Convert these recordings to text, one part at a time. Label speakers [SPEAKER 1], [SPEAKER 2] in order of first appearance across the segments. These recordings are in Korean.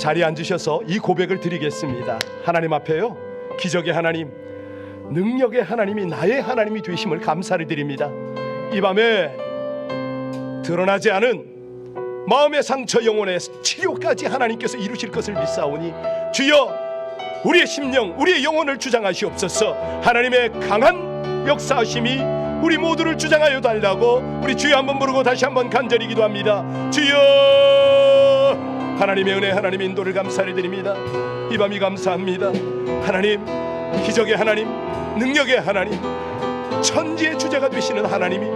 [SPEAKER 1] 자리에 앉으셔서 이 고백을 드리겠습니다. 하나님 앞에요, 기적의 하나님, 능력의 하나님이 나의 하나님이 되심을 감사를 드립니다. 이 밤에 드러나지 않은 마음의 상처, 영혼의 치료까지 하나님께서 이루실 것을 믿사오니 주여, 우리의 심령, 우리의 영혼을 주장하시옵소서. 하나님의 강한 역사하심이 우리 모두를 주장하여 달라고 우리 주여 한번 부르고 다시 한번 간절히 기도합니다. 주여, 하나님의 은혜, 하나님의 인도를 감사를 드립니다. 이 밤이 감사합니다. 하나님, 기적의 하나님, 능력의 하나님, 천지의 주제가 되시는 하나님이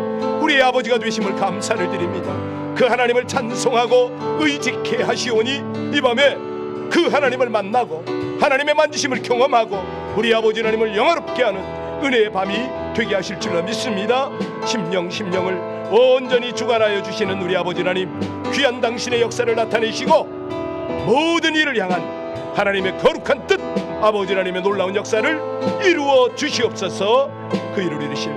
[SPEAKER 1] 우리의 아버지가 되심을 감사를 드립니다. 그 하나님을 찬송하고 의지케 하시오니 이 밤에 그 하나님을 만나고 하나님의 만지심을 경험하고 우리 아버지 하나님을 영화롭게 하는 은혜의 밤이 되게 하실 줄로 믿습니다. 심령을 온전히 주관하여 주시는 우리 아버지 하나님, 귀한 당신의 역사를 나타내시고 모든 일을 향한 하나님의 거룩한 뜻, 아버지 하나님의 놀라운 역사를 이루어 주시옵소서. 그 일을 이루실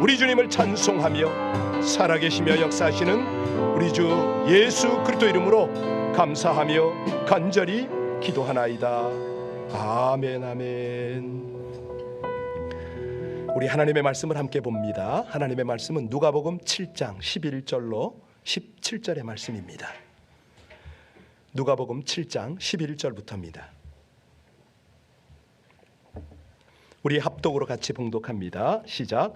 [SPEAKER 1] 우리 주님을 찬송하며 살아계시며 역사하시는 우리 주 예수 그리스도 이름으로 감사하며 간절히 기도하나이다. 아멘, 아멘. 우리 하나님의 말씀을 함께 봅니다. 하나님의 말씀은 누가복음 7장 11절로 17절의 말씀입니다. 누가복음 7장 11절부터입니다. 우리 합독으로 같이 봉독합니다. 시작.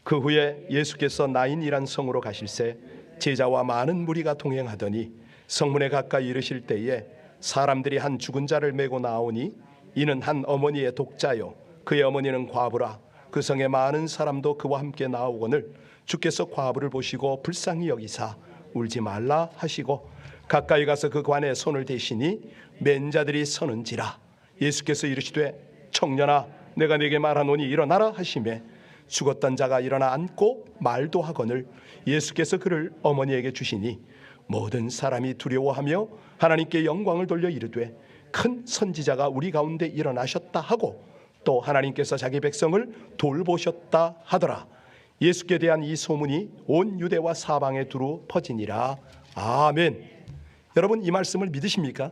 [SPEAKER 1] 그 후에 예수께서 나인이란 성으로 가실새 제자와 많은 무리가 동행하더니 성문에 가까이 이르실 때에 사람들이 한 죽은 자를 메고 나오니 이는 한 어머니의 독자요 그의 어머니는 과부라. 그 성에 많은 사람도 그와 함께 나오거늘 주께서 과부를 보시고 불쌍히 여기사 울지 말라 하시고 가까이 가서 그 관에 손을 대시니 맨 자들이 서는지라. 예수께서 이르시되 청년아, 내가 네게 말하노니 일어나라 하시매 죽었던 자가 일어나 앉고 말도 하거늘 예수께서 그를 어머니에게 주시니 모든 사람이 두려워하며 하나님께 영광을 돌려 이르되 큰 선지자가 우리 가운데 일어나셨다 하고 또 하나님께서 자기 백성을 돌보셨다 하더라. 예수께 대한 이 소문이 온 유대와 사방에 두루 퍼지니라. 아멘. 여러분, 이 말씀을 믿으십니까?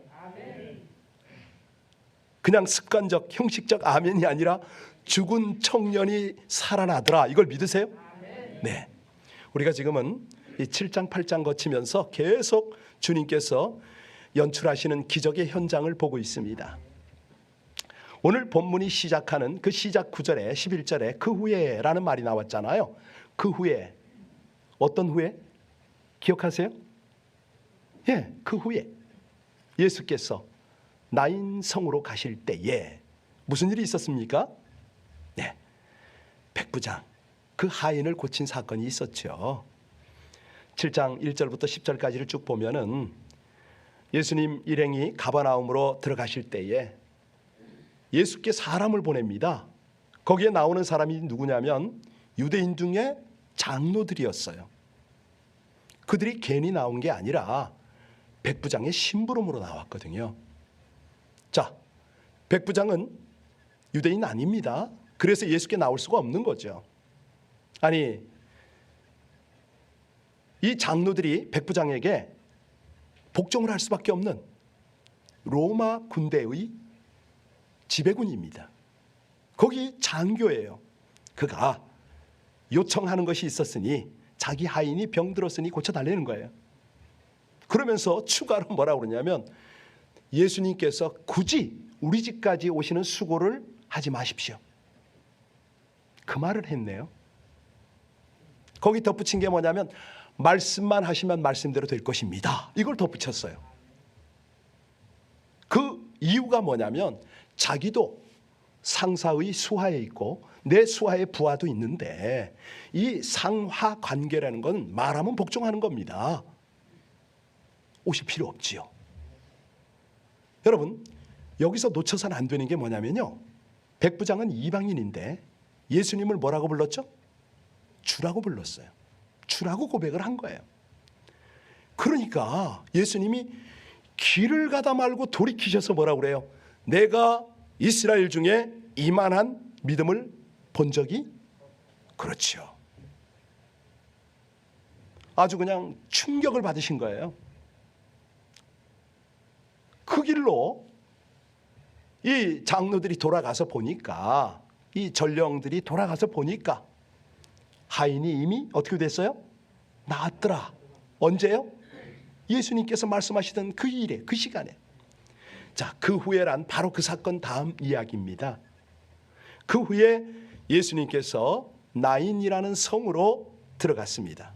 [SPEAKER 1] 그냥 습관적 형식적 아멘이 아니라 죽은 청년이 살아나더라, 이걸 믿으세요? 네. 우리가 지금은 이 7장 8장 거치면서 계속 주님께서 연출하시는 기적의 현장을 보고 있습니다. 오늘 본문이 시작하는 그 시작 9절에 11절에 그 후에 라는 말이 나왔잖아요. 그 후에, 어떤 후에? 기억하세요? 예, 그 후에 예수께서 나인 성으로 가실 때에 무슨 일이 있었습니까? 네, 백부장, 그 하인을 고친 사건이 있었죠. 7장 1절부터 10절까지를 쭉 보면은 예수님 일행이 가버나움으로 들어가실 때에 예수께 사람을 보냅니다. 거기에 나오는 사람이 누구냐면 유대인 중에 장로들이었어요. 그들이 괜히 나온 게 아니라 백부장의 심부름으로 나왔거든요. 자, 백부장은 유대인 아닙니다. 그래서 예수께 나올 수가 없는 거죠. 아니, 이 장로들이 백부장에게 복종을 할 수밖에 없는 로마 군대의 지배군입니다. 거기 장교예요. 그가 요청하는 것이 있었으니 자기 하인이 병들었으니 고쳐달라는 거예요. 그러면서 추가로 뭐라고 그러냐면 예수님께서 굳이 우리 집까지 오시는 수고를 하지 마십시오. 그 말을 했네요. 거기 덧붙인 게 뭐냐면 말씀만 하시면 말씀대로 될 것입니다. 이걸 덧붙였어요. 그 이유가 뭐냐면 자기도 상사의 수하에 있고 내 수하의 부하도 있는데 이 상하 관계라는 건 말하면 복종하는 겁니다. 오실 필요 없지요. 여러분, 여기서 놓쳐서는 안 되는 게 뭐냐면요, 백부장은 이방인인데 예수님을 뭐라고 불렀죠? 주라고 불렀어요. 주라고 고백을 한 거예요. 그러니까 예수님이 길을 가다 말고 돌이키셔서 뭐라고 그래요? 내가 이스라엘 중에 이만한 믿음을 본 적이? 그렇죠. 아주 그냥 충격을 받으신 거예요. 그 길로 이 장로들이 돌아가서 보니까, 이 전령들이 돌아가서 보니까 하인이 이미 어떻게 됐어요? 나았더라. 언제요? 예수님께서 말씀하시던 그 일에, 그 시간에. 자, 그 후에란 바로 그 사건 다음 이야기입니다. 그 후에 예수님께서 나인이라는 성으로 들어갔습니다.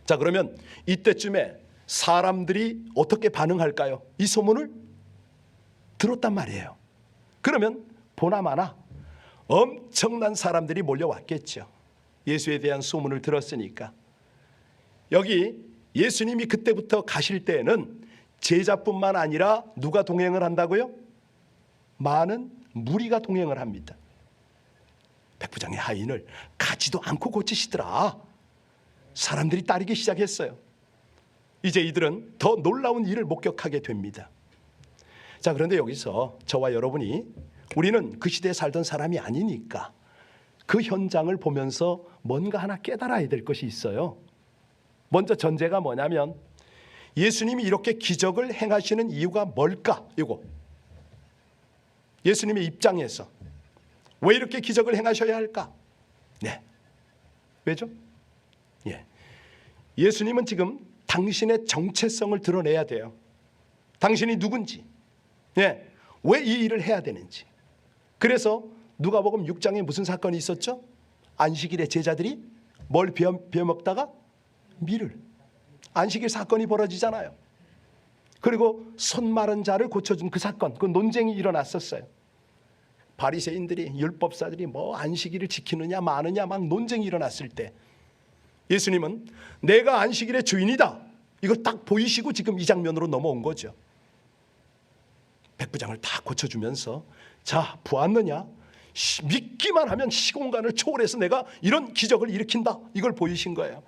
[SPEAKER 1] 자, 그러면 이때쯤에 사람들이 어떻게 반응할까요? 이 소문을 들었단 말이에요. 그러면 보나마나 엄청난 사람들이 몰려왔겠죠. 예수에 대한 소문을 들었으니까. 여기 예수님이 그때부터 가실 때에는 제자뿐만 아니라 누가 동행을 한다고요? 많은 무리가 동행을 합니다. 백부장의 하인을 가지도 않고 고치시더라. 사람들이 따르기 시작했어요. 이제 이들은 더 놀라운 일을 목격하게 됩니다. 자, 그런데 여기서 저와 여러분이, 우리는 그 시대에 살던 사람이 아니니까 그 현장을 보면서 뭔가 하나 깨달아야 될 것이 있어요. 먼저 전제가 뭐냐면, 예수님이 이렇게 기적을 행하시는 이유가 뭘까? 이거 예수님의 입장에서 왜 이렇게 기적을 행하셔야 할까? 네, 왜죠? 예수님은 지금 당신의 정체성을 드러내야 돼요. 당신이 누군지, 왜 이 일을 해야 되는지. 그래서 누가복음 6장에 무슨 사건이 있었죠? 안식일에 제자들이 뭘 베어먹다가 밀을, 안식일 사건이 벌어지잖아요. 그리고 손 마른 자를 고쳐준 그 사건, 그 논쟁이 일어났었어요. 바리새인들이, 율법사들이 뭐 안식일을 지키느냐 마느냐 막 논쟁이 일어났을 때 예수님은 내가 안식일의 주인이다, 이걸 딱 보이시고 지금 이 장면으로 넘어온 거죠. 백부장을 다 고쳐주면서, 자, 보았느냐? 믿기만 하면 시공간을 초월해서 내가 이런 기적을 일으킨다, 이걸 보이신 거예요.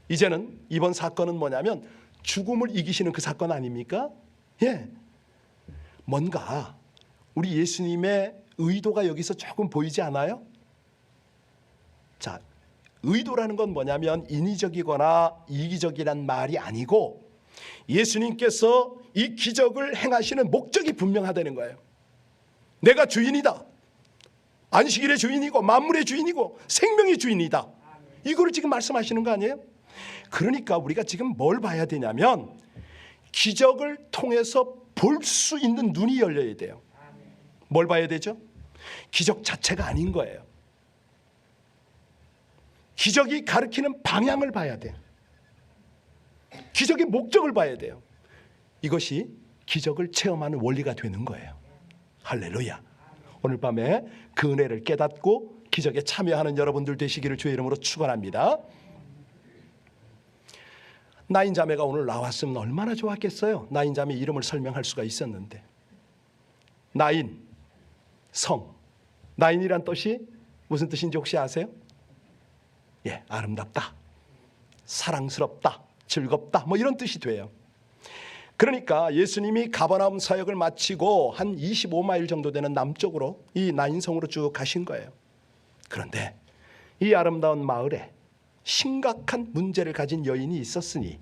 [SPEAKER 1] 이제는 이번 사건은 뭐냐면 죽음을 이기시는 그 사건 아닙니까? 뭔가 우리 예수님의 의도가 여기서 조금 보이지 않아요? 자, 의도라는 건 뭐냐면 인위적이거나 이기적이란 말이 아니고, 예수님께서 이 기적을 행하시는 목적이 분명하다는 거예요. 내가 주인이다, 안식일의 주인이고 만물의 주인이고 생명의 주인이다, 이거를 지금 말씀하시는 거 아니에요? 그러니까 우리가 지금 뭘 봐야 되냐면, 기적을 통해서 볼 수 있는 눈이 열려야 돼요. 뭘 봐야 되죠? 기적 자체가 아닌 거예요. 기적이 가리키는 방향을 봐야 돼요. 기적의 목적을 봐야 돼요. 이것이 기적을 체험하는 원리가 되는 거예요. 할렐루야. 오늘 밤에 그 은혜를 깨닫고 기적에 참여하는 여러분들 되시기를 주의 이름으로 축원합니다. 나인 자매가 오늘 나왔으면 얼마나 좋았겠어요. 나인 자매 이름을 설명할 수가 있었는데, 나인, 성, 나인이란 뜻이 무슨 뜻인지 혹시 아세요? 아름답다, 사랑스럽다, 즐겁다, 뭐 이런 뜻이 돼요. 그러니까 예수님이 가버나움 사역을 마치고 한 25마일 정도 되는 남쪽으로 이 나인성으로 쭉 가신 거예요. 그런데 이 아름다운 마을에 심각한 문제를 가진 여인이 있었으니,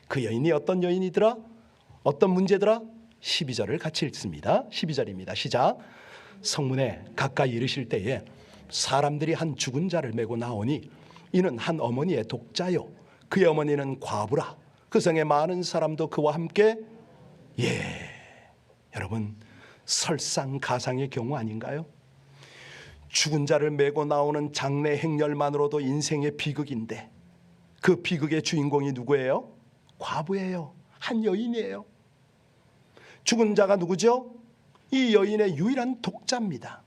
[SPEAKER 1] 그 여인이 어떤 여인이더라? 어떤 문제더라? 12절을 같이 읽습니다. 12절입니다. 시작. 성문에 가까이 이르실 때에 사람들이 한 죽은 자를 메고 나오니 이는 한 어머니의 독자요, 그의 어머니는 과부라. 그 성에 많은 사람도 그와 함께. 여러분, 설상가상의 경우 아닌가요? 죽은 자를 메고 나오는 장례 행렬만으로도 인생의 비극인데, 그 비극의 주인공이 누구예요? 과부예요. 한 여인이에요. 죽은 자가 누구죠? 이 여인의 유일한 독자입니다.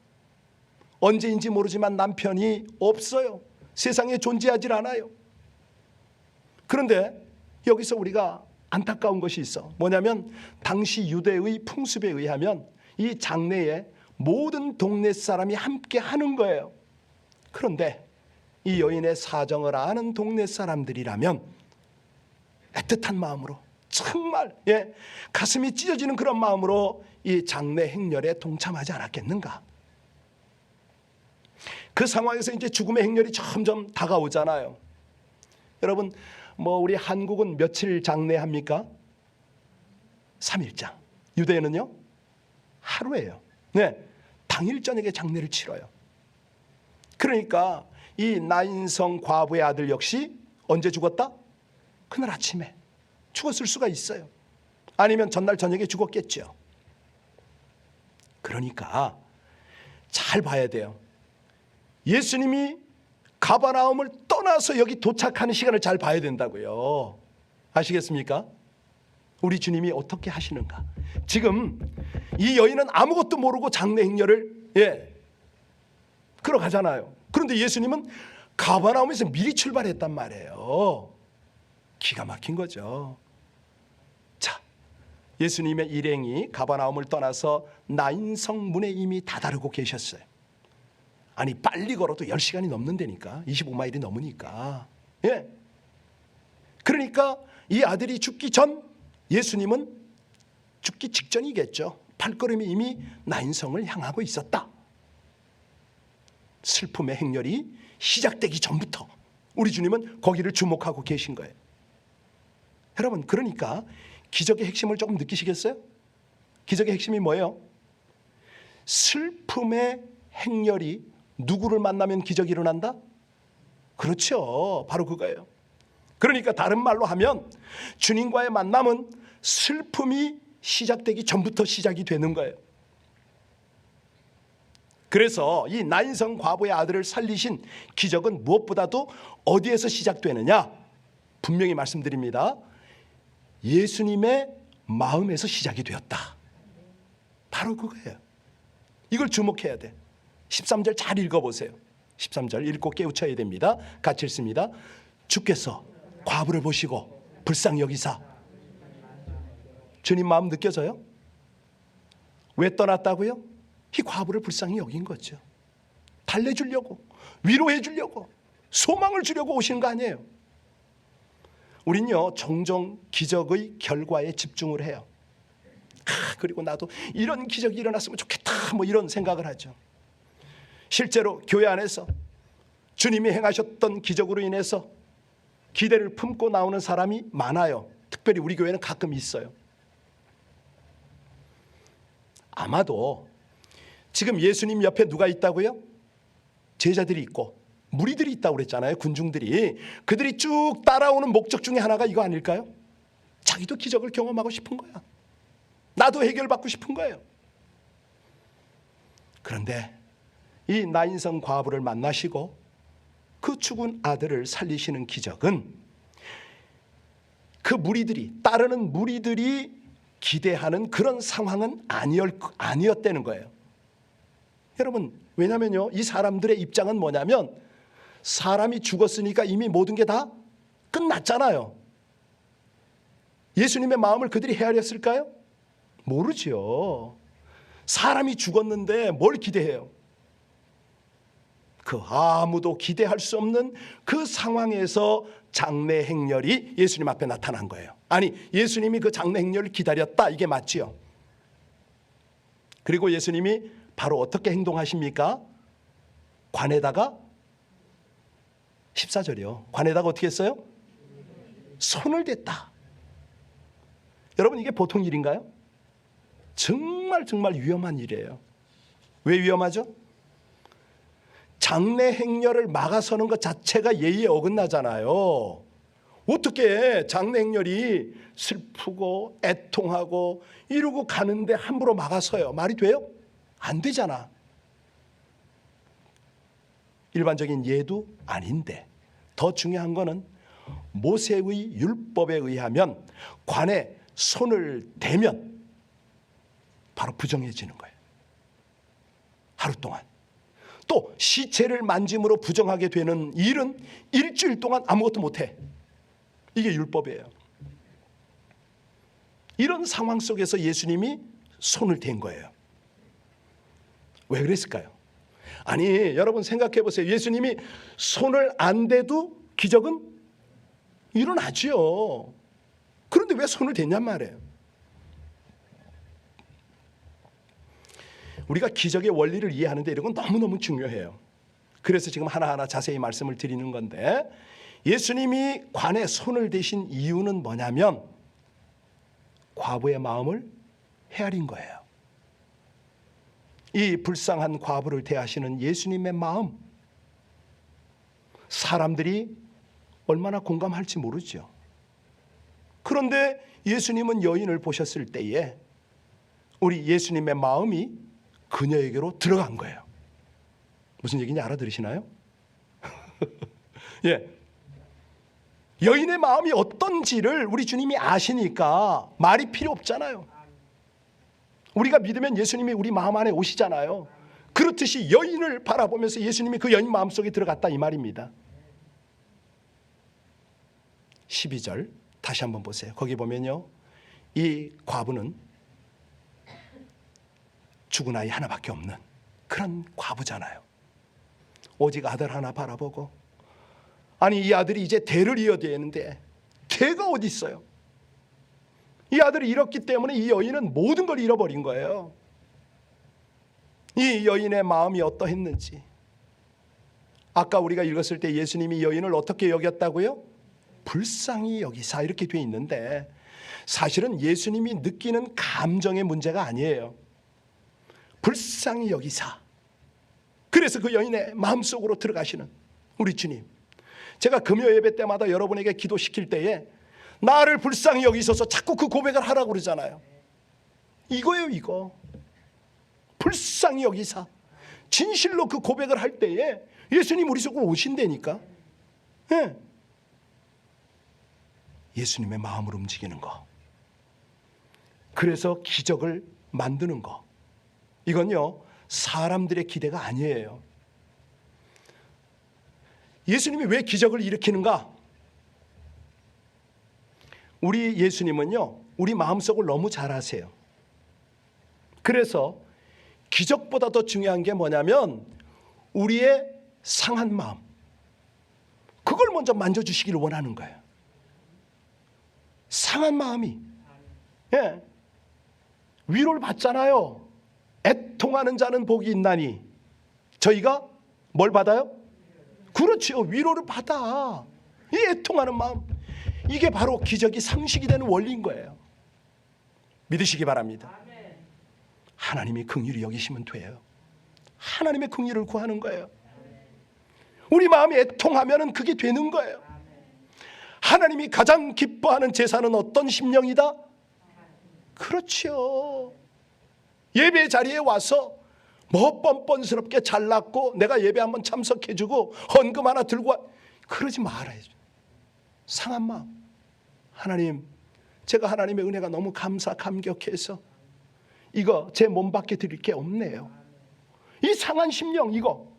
[SPEAKER 1] 언제인지 모르지만 남편이 없어요. 세상에 존재하질 않아요. 그런데 여기서 우리가 안타까운 것이 있어. 뭐냐면 당시 유대의 풍습에 의하면 이 장례에 모든 동네 사람이 함께 하는 거예요. 그런데 이 여인의 사정을 아는 동네 사람들이라면 애틋한 마음으로, 정말 가슴이 찢어지는 그런 마음으로 이 장례 행렬에 동참하지 않았겠는가? 그 상황에서 이제 죽음의 행렬이 점점 다가오잖아요. 여러분, 우리 한국은 며칠 장례합니까? 3일장. 유대인은요 하루예요. 네, 당일 저녁에 장례를 치러요. 그러니까 이 나인성 과부의 아들 역시 언제 죽었다? 그날 아침에 죽었을 수가 있어요. 아니면 전날 저녁에 죽었겠죠. 그러니까 잘 봐야 돼요. 예수님이 가버나움을 떠나서 여기 도착하는 시간을 잘 봐야 된다고요. 아시겠습니까? 우리 주님이 어떻게 하시는가. 지금 이 여인은 아무것도 모르고 장례 행렬을 걸어가잖아요. 그런데 예수님은 가버나움에서 미리 출발했단 말이에요. 기가 막힌 거죠. 자, 예수님의 일행이 가버나움을 떠나서 나인성 문에 이미 다다르고 계셨어요. 아니 빨리 걸어도 10시간이 넘는다니까. 25마일이 넘으니까. 그러니까 이 아들이 죽기 전 예수님은 죽기 직전이겠죠. 발걸음이 이미 나인성을 향하고 있었다. 슬픔의 행렬이 시작되기 전부터 우리 주님은 거기를 주목하고 계신 거예요. 여러분, 그러니까 기적의 핵심을 조금 느끼시겠어요? 기적의 핵심이 뭐예요? 슬픔의 행렬이 누구를 만나면 기적이 일어난다? 그렇죠. 바로 그거예요. 그러니까 다른 말로 하면 주님과의 만남은 슬픔이 시작되기 전부터 시작이 되는 거예요. 그래서 이 나인성 과부의 아들을 살리신 기적은 무엇보다도 어디에서 시작되느냐? 분명히 말씀드립니다. 예수님의 마음에서 시작이 되었다. 바로 그거예요. 이걸 주목해야 돼. 13절 잘 읽어보세요. 13절 읽고 깨우쳐야 됩니다. 같이 읽습니다. 주께서 과부를 보시고 불쌍히 여기사. 주님 마음 느껴져요? 왜 떠났다고요? 이 과부를 불쌍히 여긴 거죠. 달래주려고, 위로해주려고, 소망을 주려고 오시는 거 아니에요. 우린요 종종 기적의 결과에 집중을 해요. 그리고 나도 이런 기적이 일어났으면 좋겠다 뭐 이런 생각을 하죠. 실제로 교회 안에서 주님이 행하셨던 기적으로 인해서 기대를 품고 나오는 사람이 많아요. 특별히 우리 교회는 가끔 있어요. 아마도 지금 예수님 옆에 누가 있다고요? 제자들이 있고 무리들이 있다고 그랬잖아요. 군중들이. 그들이 쭉 따라오는 목적 중에 하나가 이거 아닐까요? 자기도 기적을 경험하고 싶은 거야. 나도 해결받고 싶은 거예요. 그런데 이 나인성 과부를 만나시고 그 죽은 아들을 살리시는 기적은 그 무리들이, 따르는 무리들이 기대하는 그런 상황은 아니었다는 거예요. 여러분, 왜냐면요 이 사람들의 입장은 뭐냐면 사람이 죽었으니까 이미 모든 게 다 끝났잖아요. 예수님의 마음을 그들이 헤아렸을까요? 모르죠. 사람이 죽었는데 뭘 기대해요? 그 아무도 기대할 수 없는 그 상황에서 장례 행렬이 예수님 앞에 나타난 거예요. 아니, 예수님이 그 장례 행렬을 기다렸다, 이게 맞지요. 그리고 예수님이 바로 어떻게 행동하십니까? 관에다가 14절이요. 관에다가 어떻게 했어요? 손을 댔다. 여러분, 이게 보통 일인가요? 정말 위험한 일이에요. 왜 위험하죠? 장례 행렬을 막아서는 것 자체가 예의에 어긋나잖아요. 어떻게 장례 행렬이 슬프고 애통하고 이러고 가는데 함부로 막아서요? 말이 돼요? 안 되잖아. 일반적인 예도 아닌데 더 중요한 거는 모세의 율법에 의하면 관에 손을 대면 바로 부정해지는 거예요. 하루 동안. 또 시체를 만짐으로 부정하게 되는 일은 일주일 동안 아무것도 못해. 이게 율법이에요. 이런 상황 속에서 예수님이 손을 댄 거예요. 왜 그랬을까요? 아니, 여러분 생각해 보세요. 예수님이 손을 안 대도 기적은 일어나죠. 그런데 왜 손을 댔냔 말이에요. 우리가 기적의 원리를 이해하는데 이런 건 너무너무 중요해요. 그래서 지금 하나하나 자세히 말씀을 드리는 건데, 예수님이 관에 손을 대신 이유는 뭐냐면 과부의 마음을 헤아린 거예요. 이 불쌍한 과부를 대하시는 예수님의 마음, 사람들이 얼마나 공감할지 모르죠. 그런데 예수님은 여인을 보셨을 때에 우리 예수님의 마음이 그녀에게로 들어간 거예요. 무슨 얘기인지 알아들으시나요? 예. 여인의 마음이 어떤지를 우리 주님이 아시니까 말이 필요 없잖아요. 우리가 믿으면 예수님이 우리 마음 안에 오시잖아요. 그렇듯이 여인을 바라보면서 예수님이 그 여인 마음속에 들어갔다 이 말입니다. 12절 다시 한번 보세요. 거기 보면요, 이 과부는 죽은 아이 하나밖에 없는 그런 과부잖아요. 오직 아들 하나 바라보고, 아니 이 아들이 이제 대를 이어야 되는데 대가 어디 있어요? 이 아들이 잃었기 때문에 이 여인은 모든 걸 잃어버린 거예요. 이 여인의 마음이 어떠했는지, 아까 우리가 읽었을 때 예수님이 여인을 어떻게 여겼다고요? 불쌍히 여기사 이렇게 돼 있는데, 사실은 예수님이 느끼는 감정의 문제가 아니에요. 불쌍히 여기사. 그래서 그 여인의 마음속으로 들어가시는 우리 주님, 제가 금요 예배 때마다 여러분에게 기도시킬 때에 나를 불쌍히 여기셔서 자꾸 그 고백을 하라고 그러잖아요. 이거예요, 이거. 불쌍히 여기사. 진실로 그 고백을 할 때에 예수님 우리 속으로 오신다니까. 네. 예수님의 마음을 움직이는 거, 그래서 기적을 만드는 거, 이건요 사람들의 기대가 아니에요. 예수님이 왜 기적을 일으키는가? 우리 예수님은요 우리 마음속을 너무 잘 아세요. 그래서 기적보다 더 중요한 게 뭐냐면 우리의 상한 마음, 그걸 먼저 만져주시기를 원하는 거예요. 상한 마음이, 예, 위로를 받잖아요. 애통하는 자는 복이 있나니. 저희가 뭘 받아요? 그렇죠, 위로를 받아. 이 애통하는 마음, 이게 바로 기적이 상식이 되는 원리인 거예요. 믿으시기 바랍니다. 하나님이 긍휼히 여기시면 돼요. 하나님의 긍휼을 구하는 거예요. 우리 마음이 애통하면 그게 되는 거예요. 하나님이 가장 기뻐하는 제사는 어떤 심령이다? 그렇죠. 예배 자리에 와서 뭐 뻔뻔스럽게 잘났고 내가 예배 한번 참석해주고 헌금 하나 들고 와, 그러지 말아야죠. 상한 마음. 하나님, 제가 하나님의 은혜가 너무 감격해서 이거 제 몸 밖에 드릴 게 없네요. 이 상한 심령, 이거.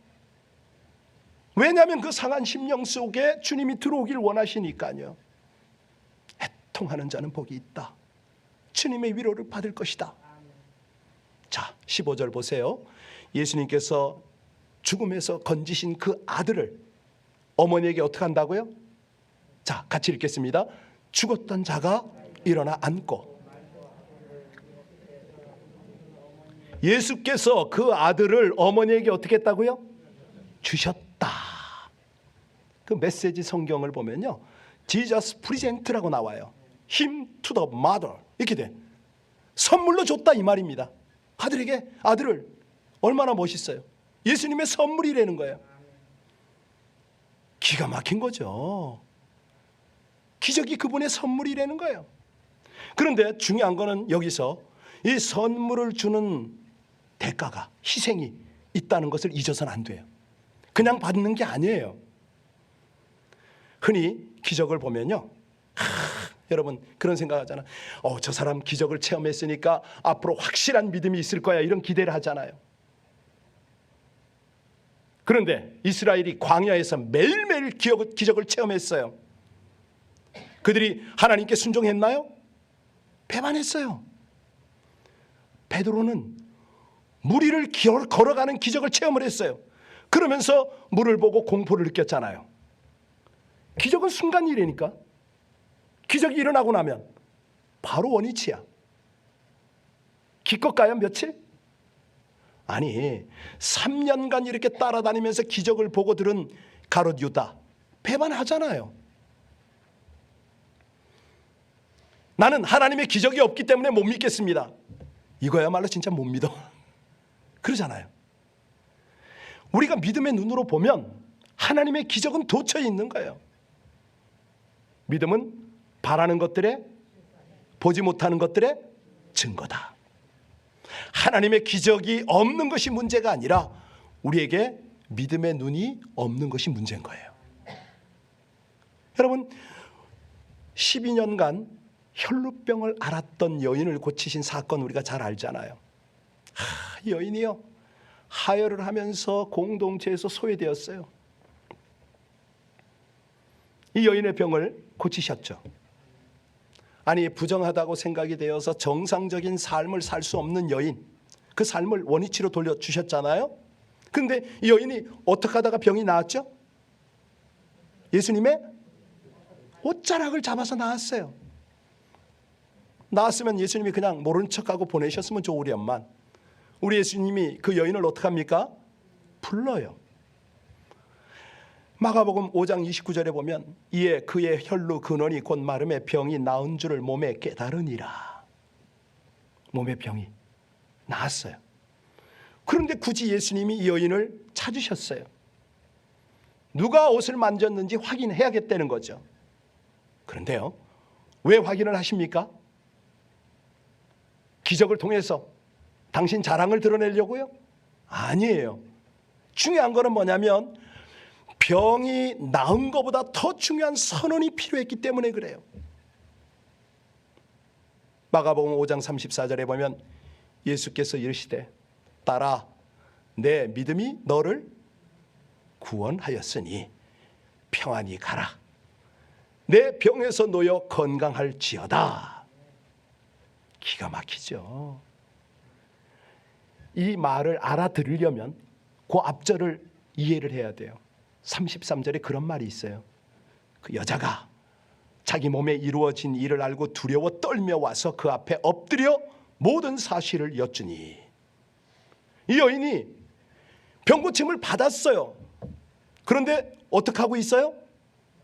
[SPEAKER 1] 왜냐하면 그 상한 심령 속에 주님이 들어오길 원하시니까요. 애통하는 자는 복이 있다. 주님의 위로를 받을 것이다. 자, 15절 보세요. 예수님께서 죽음에서 건지신 그 아들을 어머니에게 어떻게 한다고요? 자, 같이 읽겠습니다. 죽었던 자가 일어나 앉고. 예수께서 그 아들을 어머니에게 어떻게 했다고요? 주셨다. 그 메시지 성경을 보면요, Jesus present라고 나와요. Him to the mother 이렇게 돼. 선물로 줬다 이 말입니다. 아들에게 아들을. 얼마나 멋있어요. 예수님의 선물이라는 거예요. 기가 막힌 거죠. 기적이 그분의 선물이라는 거예요. 그런데 중요한 거는 여기서 이 선물을 주는 대가가, 희생이 있다는 것을 잊어서는 안 돼요. 그냥 받는 게 아니에요. 흔히 기적을 보면요, 여러분 그런 생각하잖아요. 저 사람 기적을 체험했으니까 앞으로 확실한 믿음이 있을 거야, 이런 기대를 하잖아요. 그런데 이스라엘이 광야에서 매일매일 기적을 체험했어요. 그들이 하나님께 순종했나요? 배반했어요. 베드로는 물 위를 걸어가는 기적을 체험을 했어요. 그러면서 물을 보고 공포를 느꼈잖아요. 기적은 순간 일이니까. 기적이 일어나고 나면 바로 원위치야. 기껏 며칠? 아니, 3년간 이렇게 따라다니면서 기적을 보고 들은 가롯 유다 배반하잖아요. 나는 하나님의 기적이 없기 때문에 못 믿겠습니다. 이거야말로 진짜 못 믿어. 그러잖아요. 우리가 믿음의 눈으로 보면 하나님의 기적은 도처에 있는 거예요. 믿음은 바라는 것들에, 보지 못하는 것들의 증거다. 하나님의 기적이 없는 것이 문제가 아니라 우리에게 믿음의 눈이 없는 것이 문제인 거예요. 여러분, 12년간 혈루병을 앓았던 여인을 고치신 사건 우리가 잘 알잖아요. 여인이요, 하혈을 하면서 공동체에서 소외되었어요. 이 여인의 병을 고치셨죠. 아니, 부정하다고 생각이 되어서 정상적인 삶을 살 수 없는 여인, 그 삶을 원위치로 돌려주셨잖아요. 그런데 이 여인이 어떻게 하다가 병이 나았죠? 예수님의 옷자락을 잡아서 나았어요. 나았으면 예수님이 그냥 모른 척하고 보내셨으면 좋으련만 우리 예수님이 그 여인을 어떻게 합니까? 불러요. 마가복음 5장 29절에 보면 이에 그의 혈루 근원이 곧 마름의 병이 나은 줄을 몸에 깨달으니라. 몸의 병이 나았어요. 그런데 굳이 예수님이 이 여인을 찾으셨어요. 누가 옷을 만졌는지 확인해야겠다는 거죠. 그런데요, 왜 확인을 하십니까? 기적을 통해서 당신 자랑을 드러내려고요? 아니에요. 중요한 거는 뭐냐면 병이 나은 것보다 더 중요한 선언이 필요했기 때문에 그래요. 마가복음 5장 34절에 보면 예수께서 이르시되 딸아, 내 믿음이 너를 구원하였으니 평안히 가라. 내 병에서 놓여 건강할지어다. 기가 막히죠. 이 말을 알아들으려면 그 앞절을 이해를 해야 돼요. 33절에 그런 말이 있어요. 그 여자가 자기 몸에 이루어진 일을 알고 두려워 떨며 와서 그 앞에 엎드려 모든 사실을 여쭈니. 이 여인이 병고침을 받았어요. 그런데 어떻게 하고 있어요?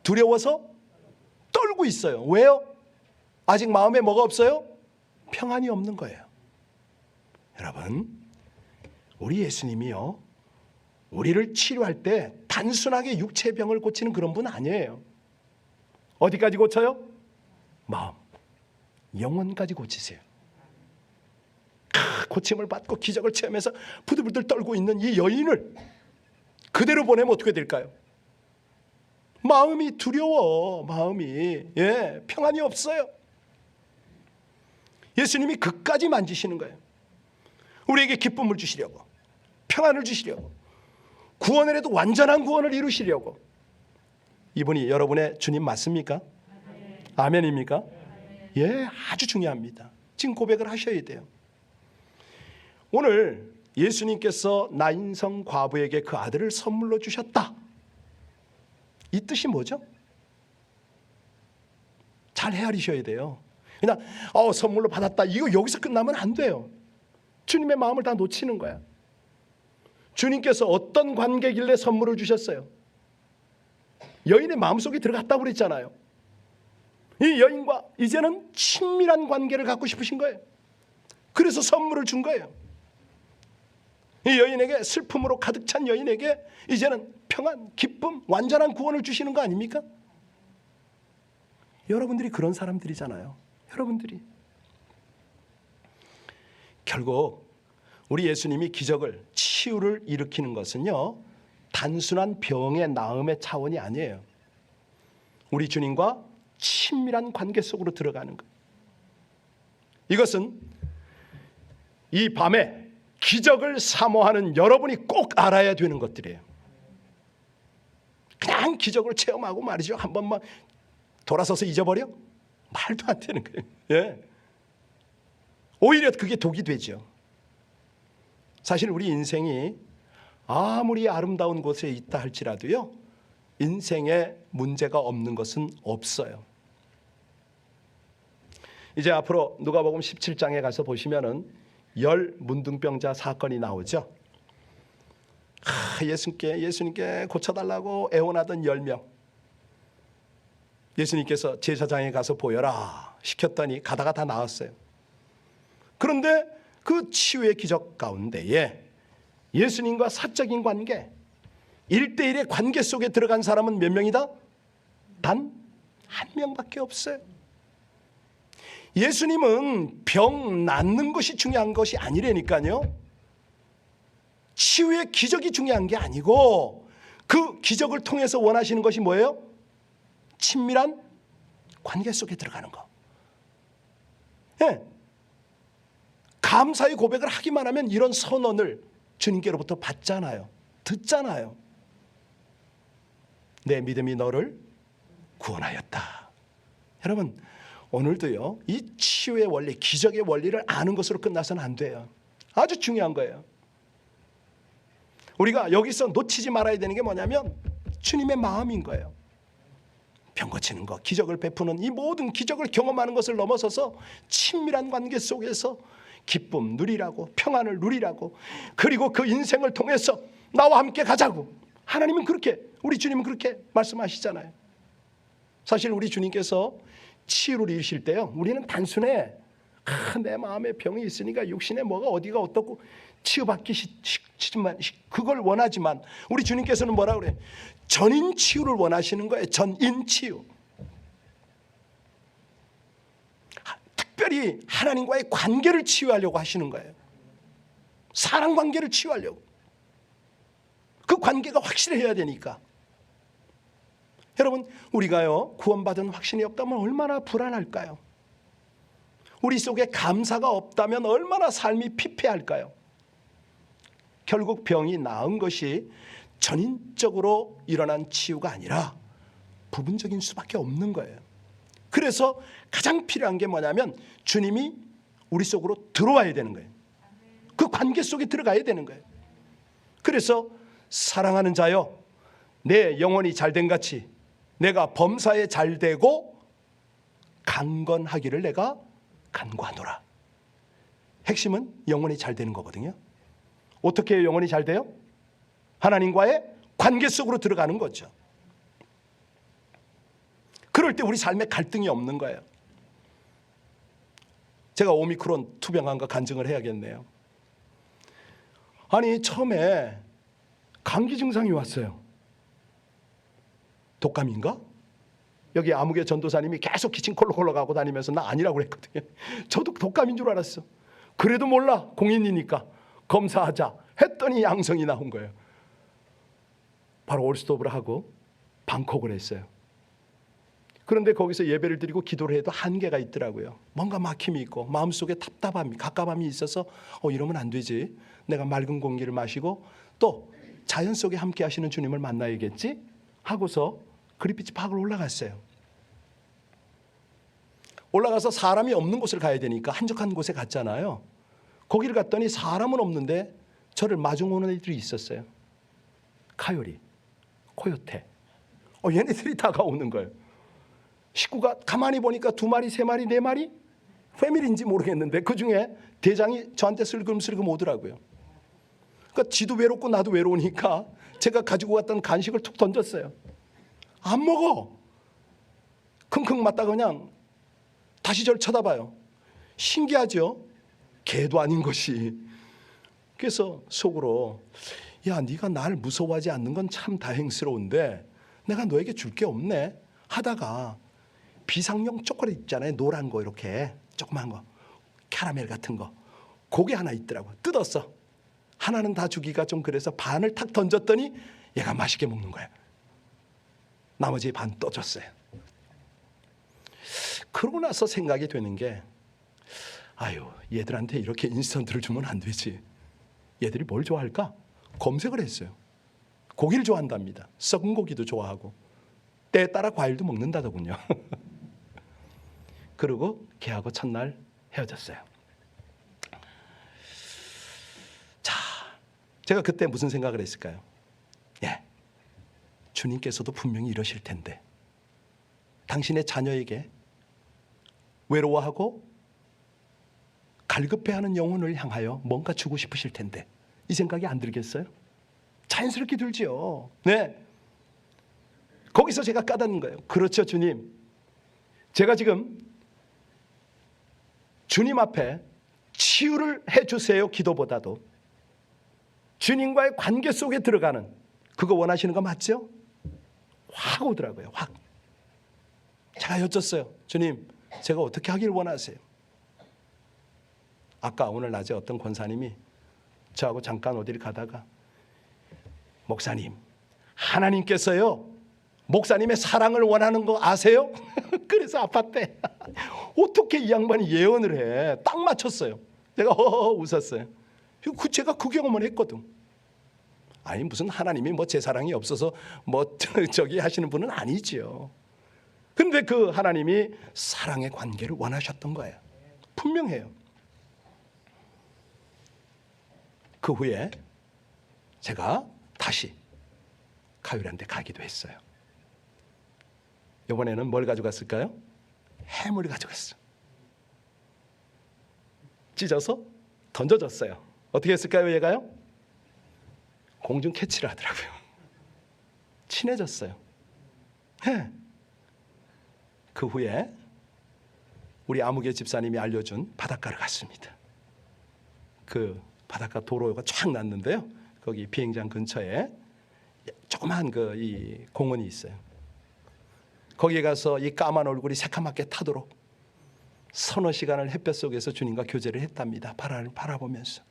[SPEAKER 1] 두려워서 떨고 있어요. 왜요? 아직 마음에 뭐가 없어요? 평안이 없는 거예요. 여러분, 우리 예수님이요, 우리를 치료할 때 단순하게 육체의 병을 고치는 그런 분 아니에요. 어디까지 고쳐요? 마음, 영혼까지 고치세요. 고침을 받고 기적을 체험해서 부들부들 떨고 있는 이 여인을 그대로 보내면 어떻게 될까요? 마음이 두려워. 마음이 평안이 없어요. 예수님이 그까지 만지시는 거예요. 우리에게 기쁨을 주시려고, 평안을 주시려고, 구원을 해도 완전한 구원을 이루시려고. 이분이 여러분의 주님 맞습니까? 아멘입니까? 예, 아주 중요합니다. 지금 고백을 하셔야 돼요. 오늘 예수님께서 나인성 과부에게 그 아들을 선물로 주셨다. 이 뜻이 뭐죠? 잘 헤아리셔야 돼요. 그냥 선물로 받았다, 이거 여기서 끝나면 안 돼요. 주님의 마음을 다 놓치는 거야. 주님께서 어떤 관계길래 선물을 주셨어요? 여인의 마음속에 들어갔다고 그랬잖아요. 이 여인과 이제는 친밀한 관계를 갖고 싶으신 거예요. 그래서 선물을 준 거예요. 이 여인에게, 슬픔으로 가득 찬 여인에게 이제는 평안, 기쁨, 완전한 구원을 주시는 거 아닙니까? 여러분들이 그런 사람들이잖아요. 여러분들이. 결국 우리 예수님이 기적을, 치유를 일으키는 것은요, 단순한 병의 나음의 차원이 아니에요. 우리 주님과 친밀한 관계 속으로 들어가는 거예요. 이것은 이 밤에 기적을 사모하는 여러분이 꼭 알아야 되는 것들이에요. 그냥 기적을 체험하고 말이죠, 한 번만 돌아서서 잊어버려? 말도 안 되는 거예요. 예. 오히려 그게 독이 되죠. 사실 우리 인생이 아무리 아름다운 곳에 있다 할지라도요, 인생에 문제가 없는 것은 없어요. 이제 앞으로 누가복음 17장에 가서 보시면은 열 문둥병자 사건이 나오죠. 예수님께 고쳐달라고 애원하던 10명. 예수님께서 제사장에 가서 보여라. 시켰더니 가다가 다 나았어요. 그런데 그 치유의 기적 가운데에 예수님과 사적인 관계, 1대1의 관계 속에 들어간 사람은 몇 명이다? 단 한 명밖에 없어요. 예수님은 병 낫는 것이 중요한 것이 아니라니까요. 치유의 기적이 중요한 게 아니고 그 기적을 통해서 원하시는 것이 뭐예요? 친밀한 관계 속에 들어가는 거. 예. 감사의 고백을 하기만 하면 이런 선언을 주님께로부터 받잖아요. 듣잖아요. 내 믿음이 너를 구원하였다. 여러분, 오늘도요, 이 치유의 원리, 기적의 원리를 아는 것으로 끝나서는 안 돼요. 아주 중요한 거예요. 우리가 여기서 놓치지 말아야 되는 게 뭐냐면 주님의 마음인 거예요. 병 고치는 것, 기적을 베푸는 이 모든 기적을 경험하는 것을 넘어서서 친밀한 관계 속에서 기쁨 누리라고, 평안을 누리라고, 그리고 그 인생을 통해서 나와 함께 가자고. 하나님은 그렇게, 우리 주님은 그렇게 말씀하시잖아요. 사실 우리 주님께서 치유를 이루실 때요, 우리는 단순해 내 마음에 병이 있으니까 육신에 뭐가 어디가 어떻고 치유받기 싶지만 그걸 원하지만 우리 주님께서는 뭐라 그래? 전인 치유를 원하시는 거예요. 전인 치유. 특별히 하나님과의 관계를 치유하려고 하시는 거예요. 사랑 관계를 치유하려고. 그 관계가 확실해야 되니까. 여러분, 우리가요 구원받은 확신이 없다면 얼마나 불안할까요? 우리 속에 감사가 없다면 얼마나 삶이 피폐할까요? 결국 병이 나은 것이 전인적으로 일어난 치유가 아니라 부분적인 수밖에 없는 거예요. 그래서 가장 필요한 게 뭐냐면 주님이 우리 속으로 들어와야 되는 거예요. 그 관계 속에 들어가야 되는 거예요. 그래서 사랑하는 자여, 내 영혼이 잘된 같이 내가 범사에 잘되고 강건하기를 내가 간구하노라. 핵심은 영혼이 잘되는 거거든요. 어떻게 해야 영혼이 잘 돼요? 하나님과의 관계 속으로 들어가는 거죠. 그럴 때 우리 삶에 갈등이 없는 거예요. 제가 오미크론 투병한 거 간증을 해야겠네요. 아니, 처음에 감기 증상이 왔어요. 독감인가? 여기 아무개 전도사님이 계속 기침 콜록콜록 하고 다니면서 나 아니라고 그랬거든요. 저도 독감인 줄 알았어. 그래도 몰라, 공인이니까 검사하자 했더니 양성이 나온 거예요. 바로 올스톱을 하고 방콕을 했어요. 그런데 거기서 예배를 드리고 기도를 해도 한계가 있더라고요. 뭔가 막힘이 있고 마음속에 답답함이, 갑갑함이 있어서 이러면 안 되지. 내가 맑은 공기를 마시고 또 자연 속에 함께 하시는 주님을 만나야겠지 하고서 그릿빛이 팍 올라갔어요. 올라가서 사람이 없는 곳을 가야 되니까 한적한 곳에 갔잖아요. 거기를 갔더니 사람은 없는데 저를 마중오는 애들이 있었어요. 카요리, 코요테. 얘네들이 다가오는 거예요. 식구가 가만히 보니까 2마리, 3마리, 4마리? 패밀리인지 모르겠는데 그중에 대장이 저한테 슬금슬금 오더라고요. 그러니까 지도 외롭고 나도 외로우니까 제가 가지고 갔던 간식을 툭 던졌어요. 안 먹어. 킁킁 맞다가 그냥 다시 저를 쳐다봐요. 신기하죠? 개도 아닌 것이. 그래서 속으로 야, 네가 날 무서워하지 않는 건 참 다행스러운데 내가 너에게 줄 게 없네 하다가 비상용 초콜릿 있잖아요. 노란 거 이렇게 조그만 거, 캐러멜 같은 거, 그게 하나 있더라고. 뜯었어. 하나는 다 주기가 좀 그래서 반을 탁 던졌더니 얘가 맛있게 먹는 거야. 나머지 반 또 줬어요. 그러고 나서 생각이 되는 게 아유, 얘들한테 이렇게 인스턴트를 주면 안 되지. 얘들이 뭘 좋아할까? 검색을 했어요. 고기를 좋아한답니다. 썩은 고기도 좋아하고 때에 따라 과일도 먹는다더군요. 그리고 걔하고 첫날 헤어졌어요. 자, 제가 그때 무슨 생각을 했을까요? 주님께서도 분명히 이러실 텐데 당신의 자녀에게 외로워하고 갈급해하는 영혼을 향하여 뭔가 주고 싶으실 텐데 이 생각이 안 들겠어요? 자연스럽게 들지요. 네. 거기서 제가 깨닫는 거예요. 그렇죠, 주님. 제가 지금 주님 앞에 치유를 해주세요 기도보다도 주님과의 관계 속에 들어가는, 그거 원하시는 거 맞죠? 확 오더라고요. 확. 제가 여쭸어요. 주님, 제가 어떻게 하길 원하세요? 아까 오늘 낮에 어떤 권사님이 저하고 잠깐 어디를 가다가, 목사님, 하나님께서요 목사님의 사랑을 원하는 거 아세요? 그래서 아팠대. 어떻게 이 양반이 예언을 해? 딱 맞췄어요. 내가 허허 웃었어요. 제가 그 경험을 했거든. 아니 무슨 하나님이 뭐 제 사랑이 없어서 뭐 저기 하시는 분은 아니지요. 근데 그 하나님이 사랑의 관계를 원하셨던 거예요. 분명해요. 그 후에 제가 다시 가율한테 가기도 했어요. 이번에는 뭘 가져갔을까요? 해물을 가져갔어요. 찢어서 던져줬어요. 어떻게 했을까요 얘가요? 공중 캐치를 하더라고요. 친해졌어요. 네. 그 후에 우리 아무개 집사님이 알려준 바닷가를 갔습니다. 그 바닷가 도로가 쫙 났는데요. 거기 비행장 근처에 조그만 이 공원이 있어요. 거기에 가서 이 까만 얼굴이 새카맣게 타도록 서너 시간을 햇볕 속에서 주님과 교제를 했답니다. 바다를 바라보면서.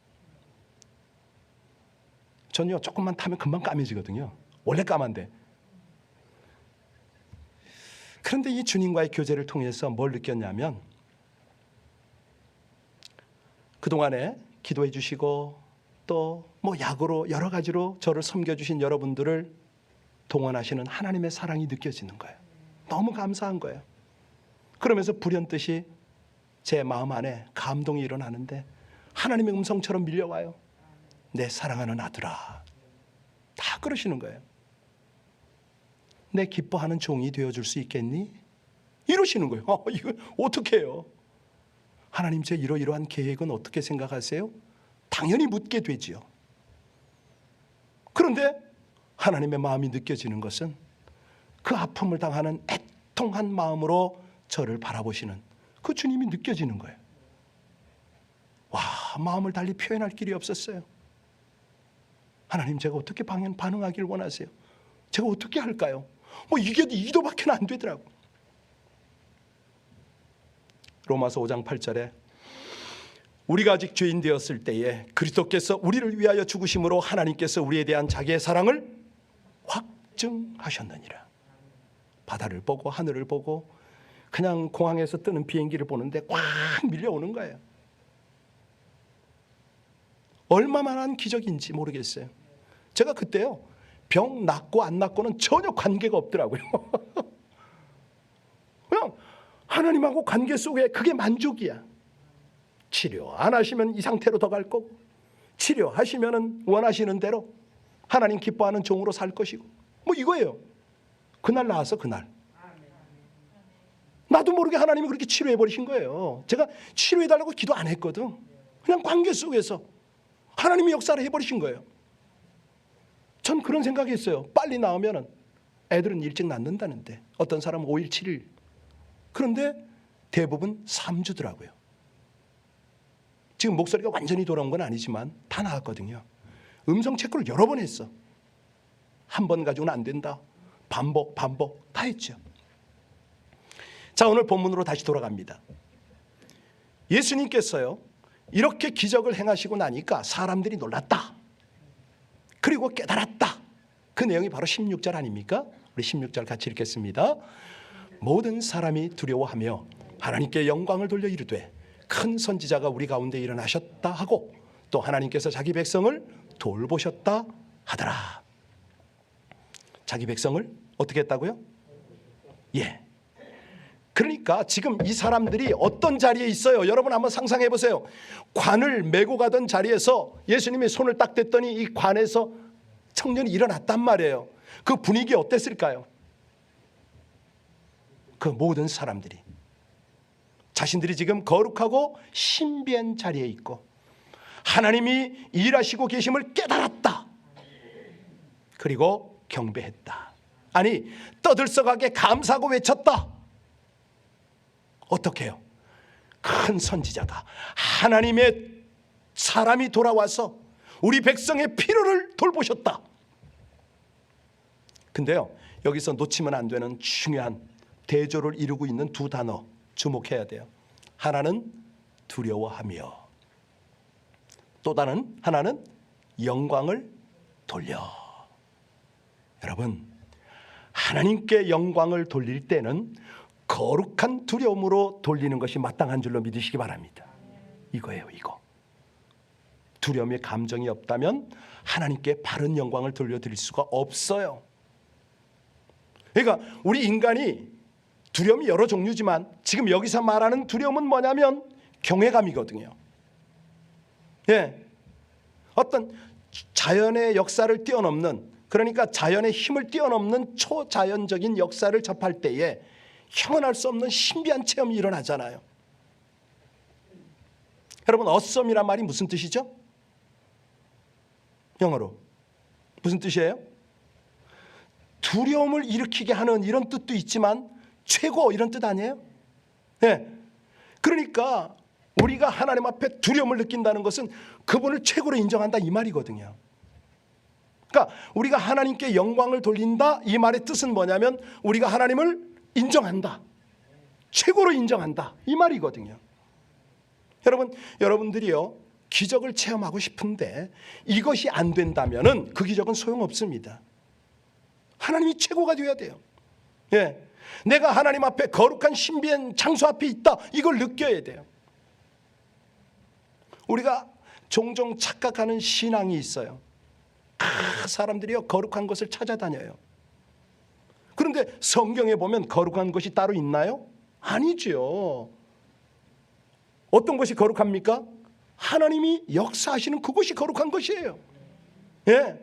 [SPEAKER 1] 전요 조금만 타면 금방 까매지거든요. 원래 까만데. 그런데 이 주님과의 교제를 통해서 뭘 느꼈냐면, 그동안에 기도해 주시고 또 뭐 약으로 여러 가지로 저를 섬겨주신 여러분들을 동원하시는 하나님의 사랑이 느껴지는 거예요. 너무 감사한 거예요. 그러면서 불현듯이 제 마음 안에 감동이 일어나는데 하나님의 음성처럼 밀려와요. 내 사랑하는 아들아. 다 그러시는 거예요. 내 기뻐하는 종이 되어줄 수 있겠니? 이러시는 거예요. 이거 어떻게 해요? 하나님 제 이러이러한 계획은 어떻게 생각하세요? 당연히 묻게 되지요. 그런데 하나님의 마음이 느껴지는 것은 그 아픔을 당하는 애통한 마음으로 저를 바라보시는 그 주님이 느껴지는 거예요. 와, 마음을 달리 표현할 길이 없었어요. 하나님 제가 어떻게 반응하길 원하세요? 제가 어떻게 할까요? 뭐 이게 2도밖에 안 되더라고. 로마서 5장 8절에 우리가 아직 죄인 되었을 때에 그리스도께서 우리를 위하여 죽으심으로 하나님께서 우리에 대한 자기의 사랑을 확증하셨느니라. 바다를 보고 하늘을 보고 그냥 공항에서 뜨는 비행기를 보는데 꽉 밀려오는 거예요. 얼마만한 기적인지 모르겠어요. 제가 그때요 병 낫고 안 낫고는 전혀 관계가 없더라고요. 그냥 하나님하고 관계 속에 그게 만족이야. 치료 안 하시면 이 상태로 더 갈 거고, 치료하시면 원하시는 대로 하나님 기뻐하는 종으로 살 것이고, 뭐 이거예요. 그날 나와서 그날 나도 모르게 하나님이 그렇게 치료해 버리신 거예요. 제가 치료해 달라고 기도 안 했거든. 그냥 관계 속에서 하나님이 역사를 해버리신 거예요. 전 그런 생각했어요. 빨리 나오면 애들은 일찍 낳는다는데 어떤 사람은 5일 7일, 그런데 대부분 3주더라고요. 지금 목소리가 완전히 돌아온 건 아니지만 다 나았거든요. 음성 체크를 여러 번 했어. 한 번 가지고는 안 된다. 반복 다 했죠. 자, 오늘 본문으로 다시 돌아갑니다. 예수님께서요 이렇게 기적을 행하시고 나니까 사람들이 놀랐다. 그리고 깨달았다. 그 내용이 바로 16절 아닙니까? 우리 16절 같이 읽겠습니다. 모든 사람이 두려워하며 하나님께 영광을 돌려 이르되 큰 선지자가 우리 가운데 일어나셨다 하고 또 하나님께서 자기 백성을 돌보셨다 하더라. 자기 백성을 어떻게 했다고요? 예. 그러니까 지금 이 사람들이 어떤 자리에 있어요? 여러분 한번 상상해 보세요. 관을 메고 가던 자리에서 예수님이 손을 딱 댔더니 이 관에서 청년이 일어났단 말이에요. 그 분위기 어땠을까요? 그 모든 사람들이 자신들이 지금 거룩하고 신비한 자리에 있고 하나님이 일하시고 계심을 깨달았다. 그리고 경배했다. 아니 떠들썩하게 감사하고 외쳤다. 어떻게 해요? 큰 선지자가 하나님의 사람이 돌아와서 우리 백성의 필요를 돌보셨다. 근데요, 여기서 놓치면 안 되는 중요한 대조를 이루고 있는 두 단어 주목해야 돼요. 하나는 두려워하며, 또 다른 하나는 영광을 돌려. 여러분, 하나님께 영광을 돌릴 때는 거룩한 두려움으로 돌리는 것이 마땅한 줄로 믿으시기 바랍니다. 이거예요, 이거. 두려움의 감정이 없다면 하나님께 바른 영광을 돌려드릴 수가 없어요. 그러니까 우리 인간이 두려움이 여러 종류지만 지금 여기서 말하는 두려움은 뭐냐면 경외감이거든요. 예, 어떤 자연의 역사를 뛰어넘는, 그러니까 자연의 힘을 뛰어넘는 초자연적인 역사를 접할 때에 형언할 수 없는 신비한 체험이 일어나잖아요. 여러분, 어썸이란 말이 무슨 뜻이죠? 영어로 무슨 뜻이에요? 두려움을 일으키게 하는 이런 뜻도 있지만 최고 이런 뜻 아니에요? 네. 그러니까 우리가 하나님 앞에 두려움을 느낀다는 것은 그분을 최고로 인정한다 이 말이거든요. 그러니까 우리가 하나님께 영광을 돌린다 이 말의 뜻은 뭐냐면 우리가 하나님을 인정한다, 최고로 인정한다 이 말이거든요. 여러분들이요, 기적을 체험하고 싶은데 이것이 안 된다면은 그 기적은 소용없습니다. 하나님이 최고가 되어야 돼요. 예, 내가 하나님 앞에 거룩한 신비한 장소 앞에 있다, 이걸 느껴야 돼요. 우리가 종종 착각하는 신앙이 있어요. 사람들이요, 거룩한 것을 찾아다녀요. 그런데 성경에 보면 거룩한 것이 따로 있나요? 아니죠. 어떤 것이 거룩합니까? 하나님이 역사하시는 그것이 거룩한 것이에요. 예.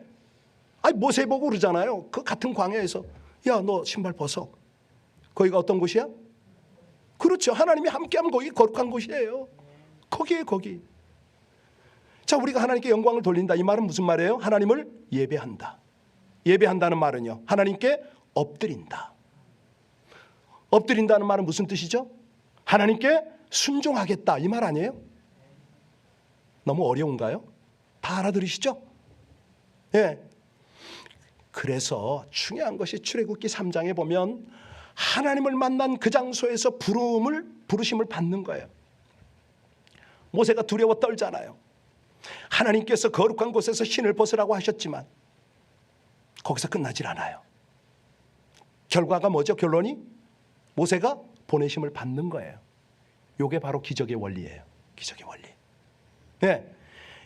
[SPEAKER 1] 아니, 모세 보고 그러잖아요. 그 같은 광야에서 야, 너 신발 벗어. 거기가 어떤 곳이야? 그렇죠. 하나님이 함께하면 거기 거룩한 곳이에요. 거기에 거기. 자, 우리가 하나님께 영광을 돌린다 이 말은 무슨 말이에요? 하나님을 예배한다. 예배한다는 말은요, 하나님께 엎드린다. 엎드린다는 말은 무슨 뜻이죠? 하나님께 순종하겠다 이 말 아니에요? 너무 어려운가요? 다 알아들으시죠? 예. 그래서 중요한 것이 출애굽기 3장에 보면 하나님을 만난 그 장소에서 부르심을 받는 거예요. 모세가 두려워 떨잖아요. 하나님께서 거룩한 곳에서 신을 벗으라고 하셨지만 거기서 끝나질 않아요. 결과가 뭐죠? 결론이 모세가 보내심을 받는 거예요. 이게 바로 기적의 원리예요. 기적의 원리. 네.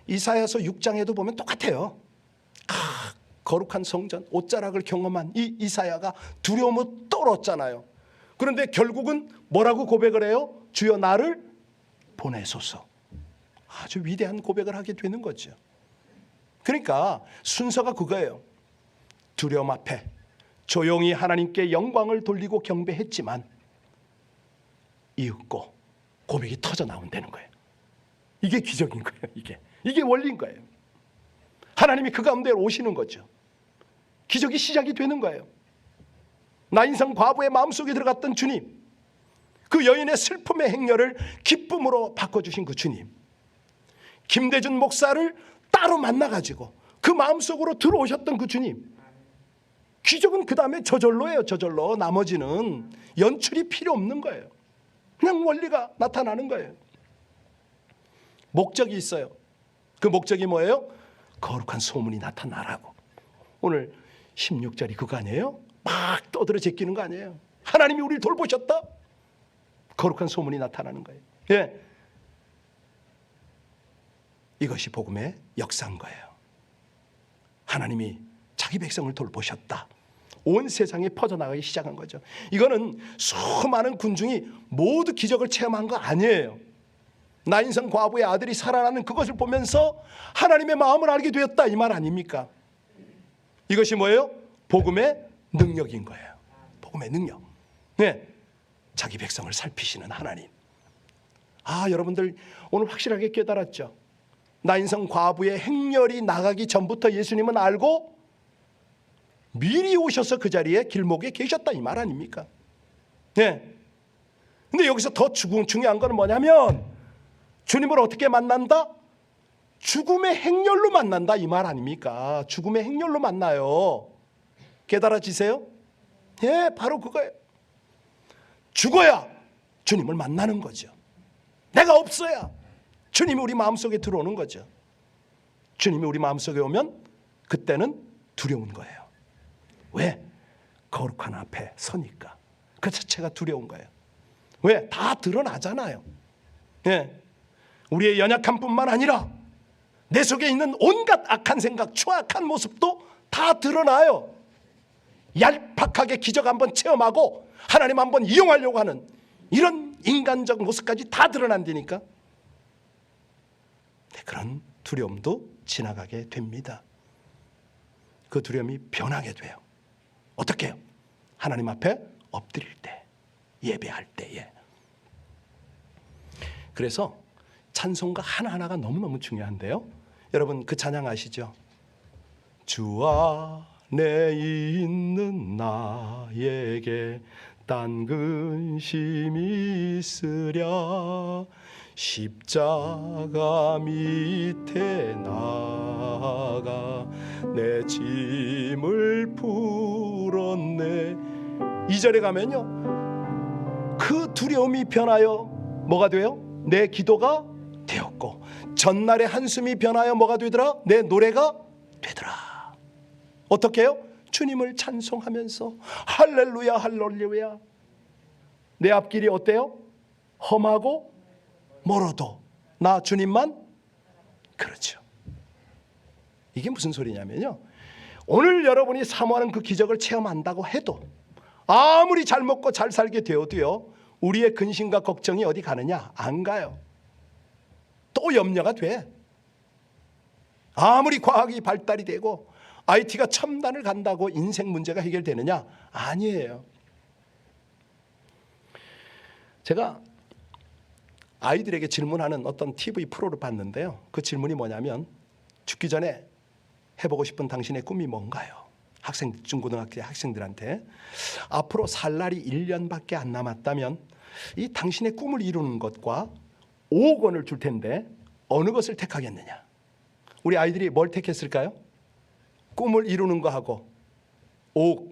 [SPEAKER 1] 이사야서 6장에도 보면 똑같아요. 거룩한 성전, 옷자락을 경험한 이 이사야가 두려움을 떨었잖아요. 그런데 결국은 뭐라고 고백을 해요? 주여 나를 보내소서. 아주 위대한 고백을 하게 되는 거죠. 그러니까 순서가 그거예요. 두려움 앞에 조용히 하나님께 영광을 돌리고 경배했지만 이윽고 고백이 터져 나온다는 거예요. 이게 기적인 거예요. 이게 원리인 거예요. 하나님이 그 가운데 오시는 거죠. 기적이 시작이 되는 거예요. 나인성 과부의 마음속에 들어갔던 주님, 그 여인의 슬픔의 행렬을 기쁨으로 바꿔주신 그 주님, 김대준 목사를 따로 만나가지고 그 마음속으로 들어오셨던 그 주님, 기적은 그 다음에 저절로예요. 저절로. 나머지는 연출이 필요 없는 거예요. 그냥 원리가 나타나는 거예요. 목적이 있어요. 그 목적이 뭐예요? 거룩한 소문이 나타나라고. 오늘 16절이 그거 아니에요? 막 떠들어 제끼는 거 아니에요? 하나님이 우리를 돌보셨다? 거룩한 소문이 나타나는 거예요. 예. 이것이 복음의 역사인 거예요. 하나님이 자기 백성을 돌보셨다. 온 세상에 퍼져나가기 시작한 거죠. 이거는 수많은 군중이 모두 기적을 체험한 거 아니에요. 나인성 과부의 아들이 살아나는 그것을 보면서 하나님의 마음을 알게 되었다 이 말 아닙니까? 이것이 뭐예요? 복음의 능력인 거예요. 복음의 능력. 네, 자기 백성을 살피시는 하나님. 여러분들 오늘 확실하게 깨달았죠? 나인성 과부의 행렬이 나가기 전부터 예수님은 알고 미리 오셔서 그 자리에 길목에 계셨다 이 말 아닙니까? 네. 근데 여기서 더 중요한 건 뭐냐면 주님을 어떻게 만난다? 죽음의 행렬로 만난다 이 말 아닙니까? 죽음의 행렬로 만나요. 깨달아지세요? 예, 바로 그거예요. 죽어야 주님을 만나는 거죠. 내가 없어야 주님이 우리 마음속에 들어오는 거죠. 주님이 우리 마음속에 오면 그때는 두려운 거예요. 왜? 거룩한 앞에 서니까. 그 자체가 두려운 거예요. 왜? 다 드러나잖아요. 예. 우리의 연약함뿐만 아니라 내 속에 있는 온갖 악한 생각, 추악한 모습도 다 드러나요. 얄팍하게 기적 한번 체험하고 하나님 한번 이용하려고 하는 이런 인간적 모습까지 다 드러난다니까. 그런 두려움도 지나가게 됩니다. 그 두려움이 변하게 돼요. 어떻게 해요? 하나님 앞에 엎드릴 때, 예배할 때에. 그래서 찬송가 하나하나가 너무너무 중요한데요. 여러분 그 찬양 아시죠? 주 안에 있는 나에게 딴 근심이 있으랴 십자가 밑에 나가 내 짐을 풀었네. 2절에 가면요, 그 두려움이 변하여 뭐가 돼요? 내 기도가 되었고, 전날의 한숨이 변하여 뭐가 되더라? 내 노래가 되더라. 어떻게 해요? 주님을 찬송하면서 할렐루야 할렐루야. 내 앞길이 어때요? 험하고 멀어도 나 주님만. 그렇죠. 이게 무슨 소리냐면요, 오늘 여러분이 사모하는 그 기적을 체험한다고 해도 아무리 잘 먹고 잘 살게 되어도요, 우리의 근심과 걱정이 어디 가느냐? 안 가요. 또 염려가 돼. 아무리 과학이 발달이 되고 IT가 첨단을 간다고 인생 문제가 해결되느냐? 아니에요. 제가 아이들에게 질문하는 어떤 TV 프로를 봤는데요, 그 질문이 뭐냐면, 죽기 전에 해보고 싶은 당신의 꿈이 뭔가요? 중고등학교 학생들한테 앞으로 살 날이 1년밖에 안 남았다면 이 당신의 꿈을 이루는 것과 5억 원을 줄 텐데 어느 것을 택하겠느냐? 우리 아이들이 뭘 택했을까요? 꿈을 이루는 거하고 5억,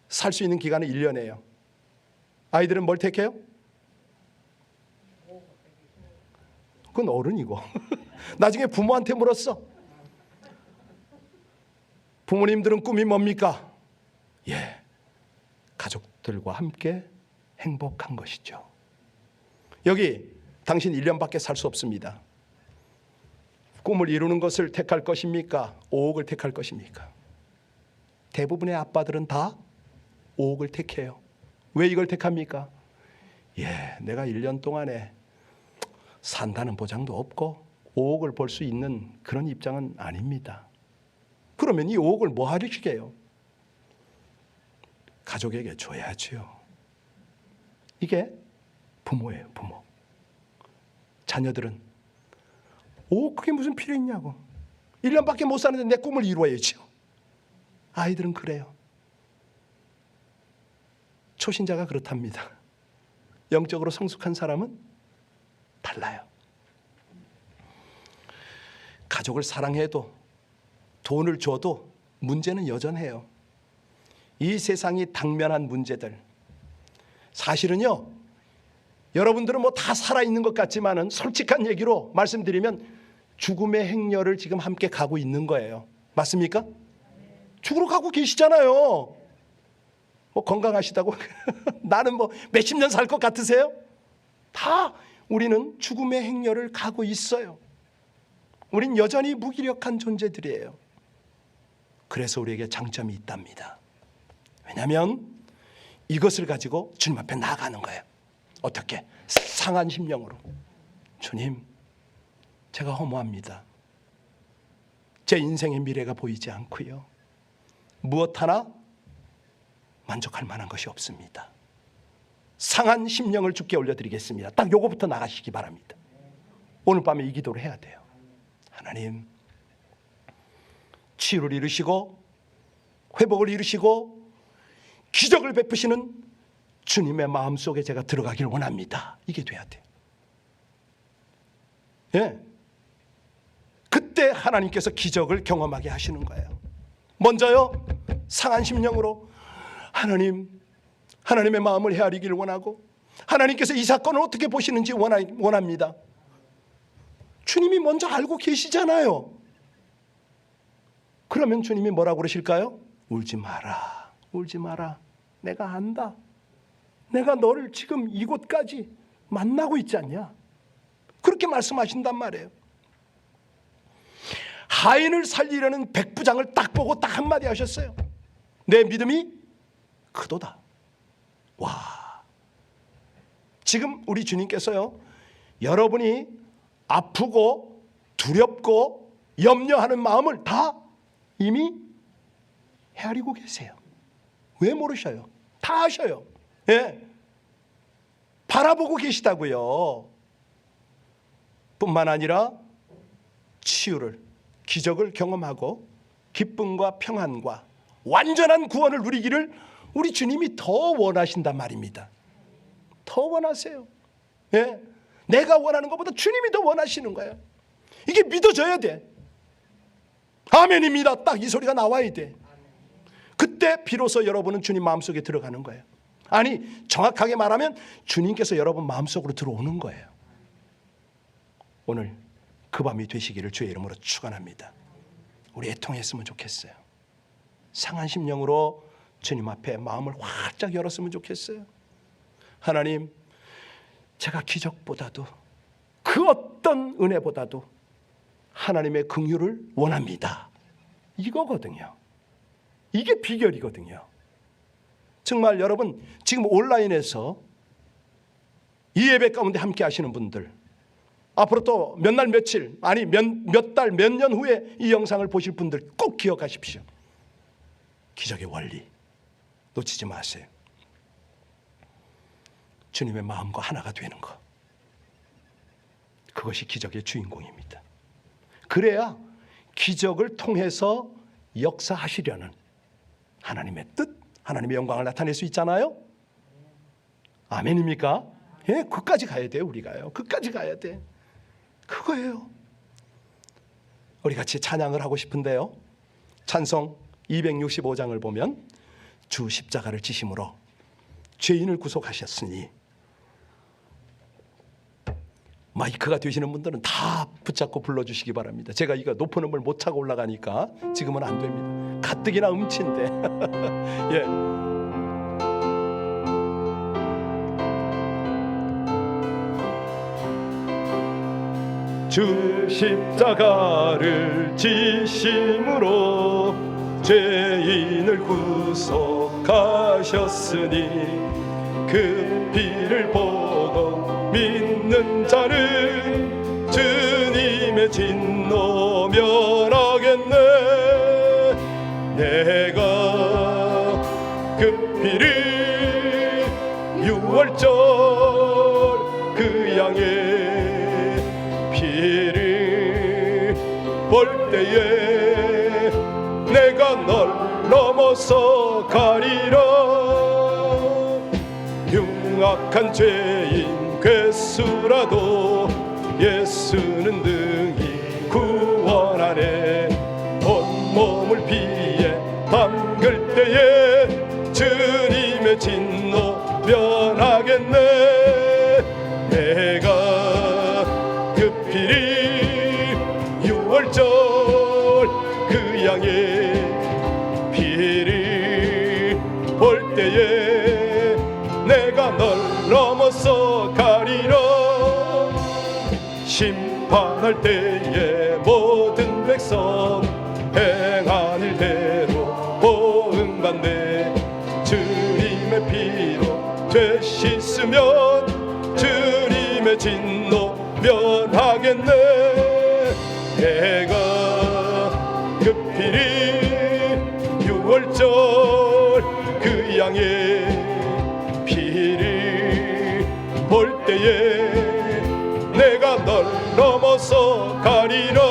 [SPEAKER 1] 살 수 있는 기간은 1년이에요. 아이들은 뭘 택해요? 그건 어른이고 나중에 부모한테 물었어. 부모님들은 꿈이 뭡니까? 예, 가족들과 함께 행복한 것이죠. 여기 당신 1년밖에 살 수 없습니다. 꿈을 이루는 것을 택할 것입니까? 5억을 택할 것입니까? 대부분의 아빠들은 다 5억을 택해요. 왜 이걸 택합니까? 예, 내가 1년 동안에 산다는 보장도 없고 5억을 벌 수 있는 그런 입장은 아닙니다. 그러면 이 5억을 뭐 하시게요? 가족에게 줘야지요. 이게 부모예요, 부모. 자녀들은 5억 그게 무슨 필요 있냐고. 1년밖에 못 사는데 내 꿈을 이루어야죠. 아이들은 그래요. 초신자가 그렇답니다. 영적으로 성숙한 사람은 달라요. 가족을 사랑해도 돈을 줘도 문제는 여전해요. 이 세상이 당면한 문제들, 사실은요, 여러분들은 뭐 다 살아있는 것 같지만은 솔직한 얘기로 말씀드리면 죽음의 행렬을 지금 함께 가고 있는 거예요. 맞습니까? 죽으러 가고 계시잖아요. 뭐 건강하시다고 나는 뭐 몇십 년 살 것 같으세요? 다 우리는 죽음의 행렬을 가고 있어요. 우린 여전히 무기력한 존재들이에요. 그래서 우리에게 장점이 있답니다. 왜냐하면 이것을 가지고 주님 앞에 나아가는 거예요. 어떻게? 상한 심령으로. 주님, 제가 허무합니다. 제 인생의 미래가 보이지 않고요, 무엇 하나 만족할 만한 것이 없습니다. 상한 심령을 주께 올려드리겠습니다. 딱 요거부터 나가시기 바랍니다. 오늘 밤에 이 기도를 해야 돼요. 하나님, 치유를 이루시고 회복을 이루시고 기적을 베푸시는 주님의 마음속에 제가 들어가길 원합니다. 이게 돼야 돼요. 예. 그때 하나님께서 기적을 경험하게 하시는 거예요. 먼저요, 상한 심령으로 하나님의 마음을 헤아리길 원하고, 하나님께서 이 사건을 어떻게 보시는지 원합니다. 주님이 먼저 알고 계시잖아요. 그러면 주님이 뭐라고 그러실까요? 울지 마라, 울지 마라. 내가 안다. 내가 너를 지금 이곳까지 만나고 있지 않냐? 그렇게 말씀하신단 말이에요. 하인을 살리려는 백부장을 딱 보고 딱 한마디 하셨어요. 내 믿음이 크도다. 와, 지금 우리 주님께서요, 여러분이 아프고 두렵고 염려하는 마음을 다 이미 헤아리고 계세요. 왜 모르셔요? 다 아셔요. 예, 바라보고 계시다고요. 뿐만 아니라 치유를, 기적을 경험하고 기쁨과 평안과 완전한 구원을 누리기를 우리 주님이 더 원하신단 말입니다. 더 원하세요. 예, 내가 원하는 것보다 주님이 더 원하시는 거예요. 이게 믿어져야 돼. 아멘입니다. 딱 이 소리가 나와야 돼. 그때 비로소 여러분은 주님 마음속에 들어가는 거예요. 아니, 정확하게 말하면 주님께서 여러분 마음속으로 들어오는 거예요. 오늘 그 밤이 되시기를 주의 이름으로 축원합니다. 우리 애통했으면 좋겠어요. 상한 심령으로 주님 앞에 마음을 활짝 열었으면 좋겠어요. 하나님, 제가 기적보다도 그 어떤 은혜보다도 하나님의 긍휼을 원합니다. 이거거든요. 이게 비결이거든요. 정말 여러분, 지금 온라인에서 이 예배 가운데 함께 하시는 분들, 앞으로 또 몇 날 며칠, 아니 몇 달, 몇 년 후에 이 영상을 보실 분들 꼭 기억하십시오. 기적의 원리 놓치지 마세요. 주님의 마음과 하나가 되는 것, 그것이 기적의 주인공입니다. 그래야 기적을 통해서 역사하시려는 하나님의 뜻, 하나님의 영광을 나타낼 수 있잖아요. 아멘입니까? 예, 그까지 가야 돼요. 우리가요, 그까지 가야 돼. 그거예요. 우리 같이 찬양을 하고 싶은데요, 찬송 265장을 보면 주 십자가를 지심으로 죄인을 구속하셨으니, 마이크가 되시는 분들은 다 붙잡고 불러주시기 바랍니다. 제가 이거 높은 음을 못 차고 올라가니까 지금은 안 됩니다. 가뜩이나 음치인데. 예. 주 십자가를 지심으로 죄인을 구속하셨으니 그 피를 보고 믿는 자는 주님의 진노 면하겠네. 내가 그 피를 6월절 그 양의 피를 볼 때에 내가 널 넘어서 가리라. 흉악한 죄인 괴수라도 예수는 능히 구원하네. 온몸을 피에 담글 때에 주님의 진노 면하겠네. 내가 그 피를 6월절 그 양의 피를 볼 때에 내가 널 넘어서 가리라. 심판할 때에 모든 백성 행한 일대로 보응받네. 주님의 피로 죄 씻으면 주님의 진노 면하겠네. 내가 그 피를 6월절 그 양의 피를 볼 때에 내가 널 넘어서 가리라.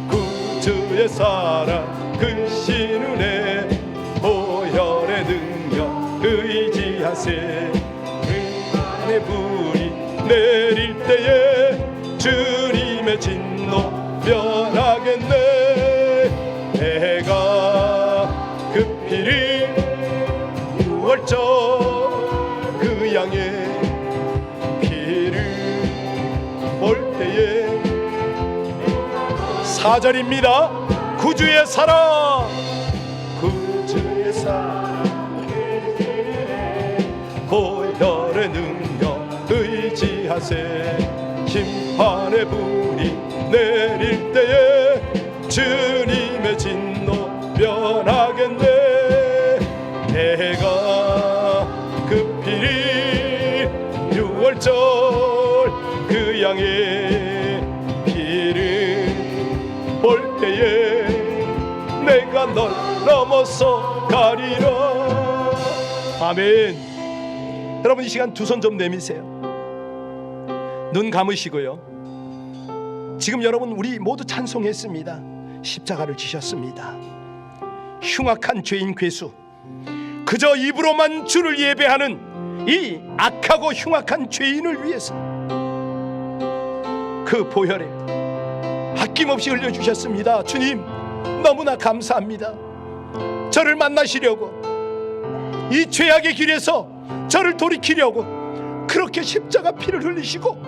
[SPEAKER 1] 구주의 사랑 근신 은혜 보혈의 능력 의 지하세 내 불이 내릴 때에 주님의 진노 면하겠네. 내가 그 피를 6월절 그 양의 피를 볼 때에 4절입니다. 구주의 사랑 구주의 사랑 보혈의 능력 의지하세. 심판의 불이 내릴 때에 주님의 진노 면하겠네. 내가 그 피를 6월절 그 양의 피를 볼 때에 내가 널 넘어서 가리라. 아멘. 여러분 이 시간 두 손 좀 내미세요. 눈 감으시고요. 지금 여러분 우리 모두 찬송했습니다. 십자가를 지셨습니다. 흉악한 죄인 괴수, 그저 입으로만 주를 예배하는 이 악하고 흉악한 죄인을 위해서 그 보혈에 아낌없이 흘려주셨습니다. 주님 너무나 감사합니다. 저를 만나시려고 이 죄악의 길에서 저를 돌이키려고 그렇게 십자가 피를 흘리시고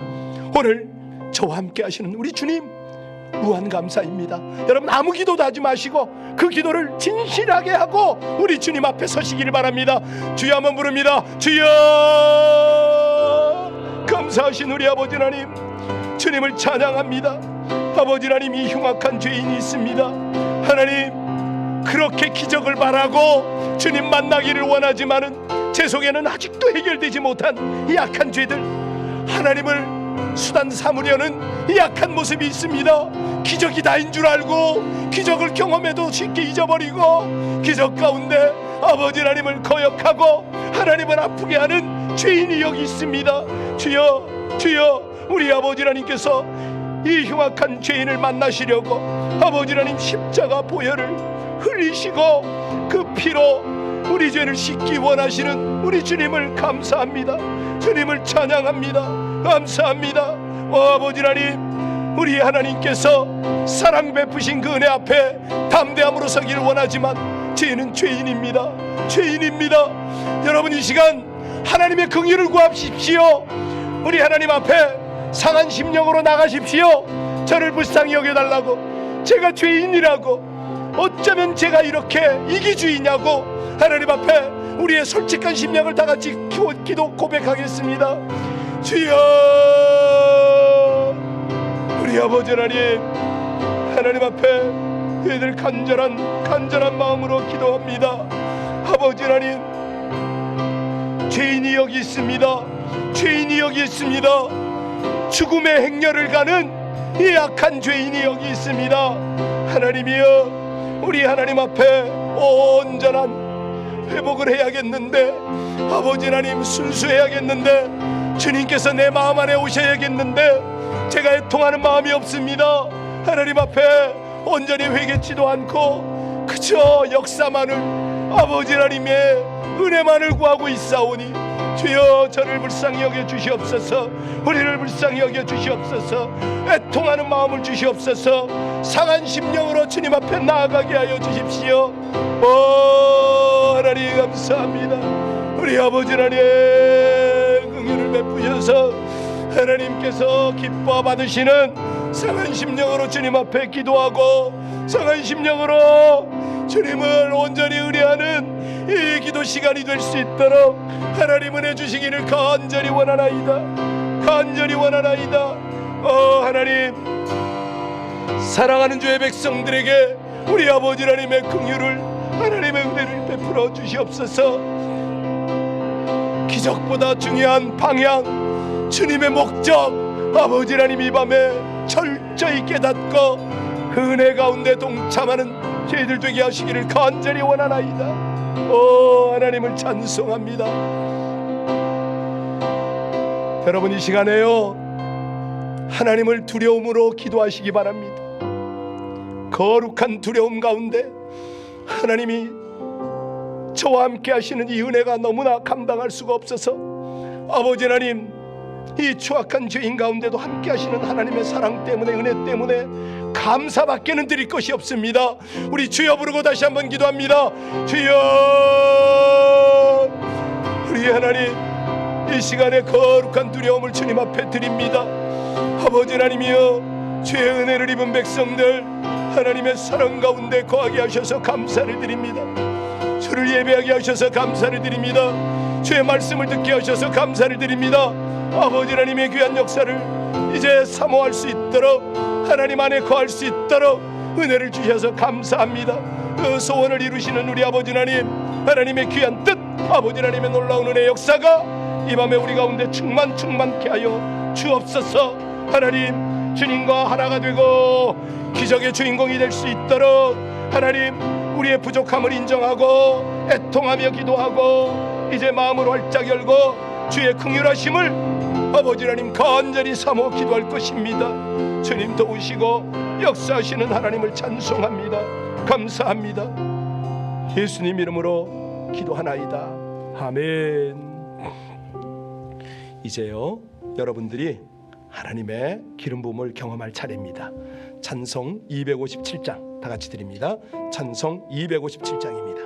[SPEAKER 1] 오늘 저와 함께 하시는 우리 주님 무한 감사입니다. 여러분 아무 기도도 하지 마시고 그 기도를 진실하게 하고 우리 주님 앞에 서시기를 바랍니다. 주여 한번 부릅니다. 주여. 감사하신 우리 아버지 하나님, 주님을 찬양합니다. 아버지 하나님, 이 흉악한 죄인이 있습니다. 하나님, 그렇게 기적을 바라고 주님 만나기를 원하지만은 제 속에는 아직도 해결되지 못한 이 악한 죄들, 하나님을 수단 삼으려는 이 약한 모습이 있습니다. 기적이 다인 줄 알고 기적을 경험해도 쉽게 잊어버리고 기적 가운데 아버지 하나님을 거역하고 하나님을 아프게 하는 죄인이 여기 있습니다. 주여, 주여, 우리 아버지 하나님께서 이 흉악한 죄인을 만나시려고 아버지 하나님 십자가 보혈을 흘리시고 그 피로 우리 죄를 씻기 원하시는 우리 주님을 감사합니다. 주님을 찬양합니다. 감사합니다. 아버지 하나님, 우리 하나님께서 사랑 베푸신 그 은혜 앞에 담대함으로 서기를 원하지만 저희는 죄인입니다. 죄인입니다. 여러분 이 시간 하나님의 긍휼을 구하십시오. 우리 하나님 앞에 상한 심령으로 나가십시오. 저를 불쌍히 여겨달라고, 제가 죄인이라고, 어쩌면 제가 이렇게 이기주의냐고 하나님 앞에 우리의 솔직한 심령을 다 같이 기도 고백하겠습니다. 주여, 우리 아버지 하나님, 하나님 앞에 저희들 간절한 마음으로 기도합니다. 아버지 하나님, 죄인이 여기 있습니다. 죄인이 여기 있습니다. 죽음의 행렬을 가는 이 악한 죄인이 여기 있습니다. 하나님이여, 우리 하나님 앞에 온전한 회복을 해야겠는데, 아버지 하나님 순수해야겠는데, 주님께서 내 마음 안에 오셔야겠는데 제가 애통하는 마음이 없습니다. 하나님 앞에 온전히 회개치도 않고 그저 역사만을, 아버지 하나님의 은혜만을 구하고 있사오니 주여, 저를 불쌍히 여겨 주시옵소서. 우리를 불쌍히 여겨 주시옵소서. 애통하는 마음을 주시옵소서. 상한 심령으로 주님 앞에 나아가게 하여 주십시오. 하나님 감사합니다. 우리 아버지 하나님 긍휼을 베푸셔서 하나님께서 기뻐 받으시는 상한 심령으로 주님 앞에 기도하고 상한 심령으로 주님을 온전히 의뢰하는 이 기도 시간이 될 수 있도록 하나님 은혜 주시기를 간절히 원하나이다. 간절히 원하나이다. 하나님, 사랑하는 주의 백성들에게 우리 아버지 하나님의 긍휼을, 하나님의 은혜를 베풀어 주시옵소서. 기적보다 중요한 방향, 주님의 목적, 아버지 하나님 이 밤에 철저히 깨닫고 그 은혜 가운데 동참하는 저희들 되게 하시기를 간절히 원하나이다. 하나님을 찬송합니다. 여러분 이 시간에요, 하나님을 두려움으로 기도하시기 바랍니다. 거룩한 두려움 가운데 하나님이 저와 함께 하시는 이 은혜가 너무나 감당할 수가 없어서 아버지 하나님, 이 추악한 죄인 가운데도 함께 하시는 하나님의 사랑 때문에, 은혜 때문에 감사밖에는 드릴 것이 없습니다. 우리 주여 부르고 다시 한번 기도합니다. 주여, 우리 하나님, 이 시간에 거룩한 두려움을 주님 앞에 드립니다. 아버지 하나님이여, 주의 은혜를 입은 백성들 하나님의 사랑 가운데 거하게 하셔서 감사를 드립니다. 주를 예배하게 하셔서 감사를 드립니다. 주의 말씀을 듣게 하셔서 감사를 드립니다. 아버지 하나님의 귀한 역사를 이제 사모할 수 있도록, 하나님 안에 거할 수 있도록 은혜를 주셔서 감사합니다. 그 소원을 이루시는 우리 아버지 하나님, 하나님의 귀한 뜻, 아버지 하나님의 놀라운 은혜의 역사가 이 밤에 우리 가운데 충만케 하여 주옵소서. 하나님, 주님과 하나가 되고 기적의 주인공이 될 수 있도록 하나님, 우리의 부족함을 인정하고 애통하며 기도하고 이제 마음을 활짝 열고 주의 긍휼하심을 아버지 하나님 간절히 사모 기도할 것입니다. 주님 도우시고 역사하시는 하나님을 찬송합니다. 감사합니다. 예수님 이름으로 기도하나이다. 아멘. 이제요, 여러분들이 하나님의 기름 부음을 경험할 차례입니다. 찬송 257장 다 같이 드립니다. 찬송 257장입니다.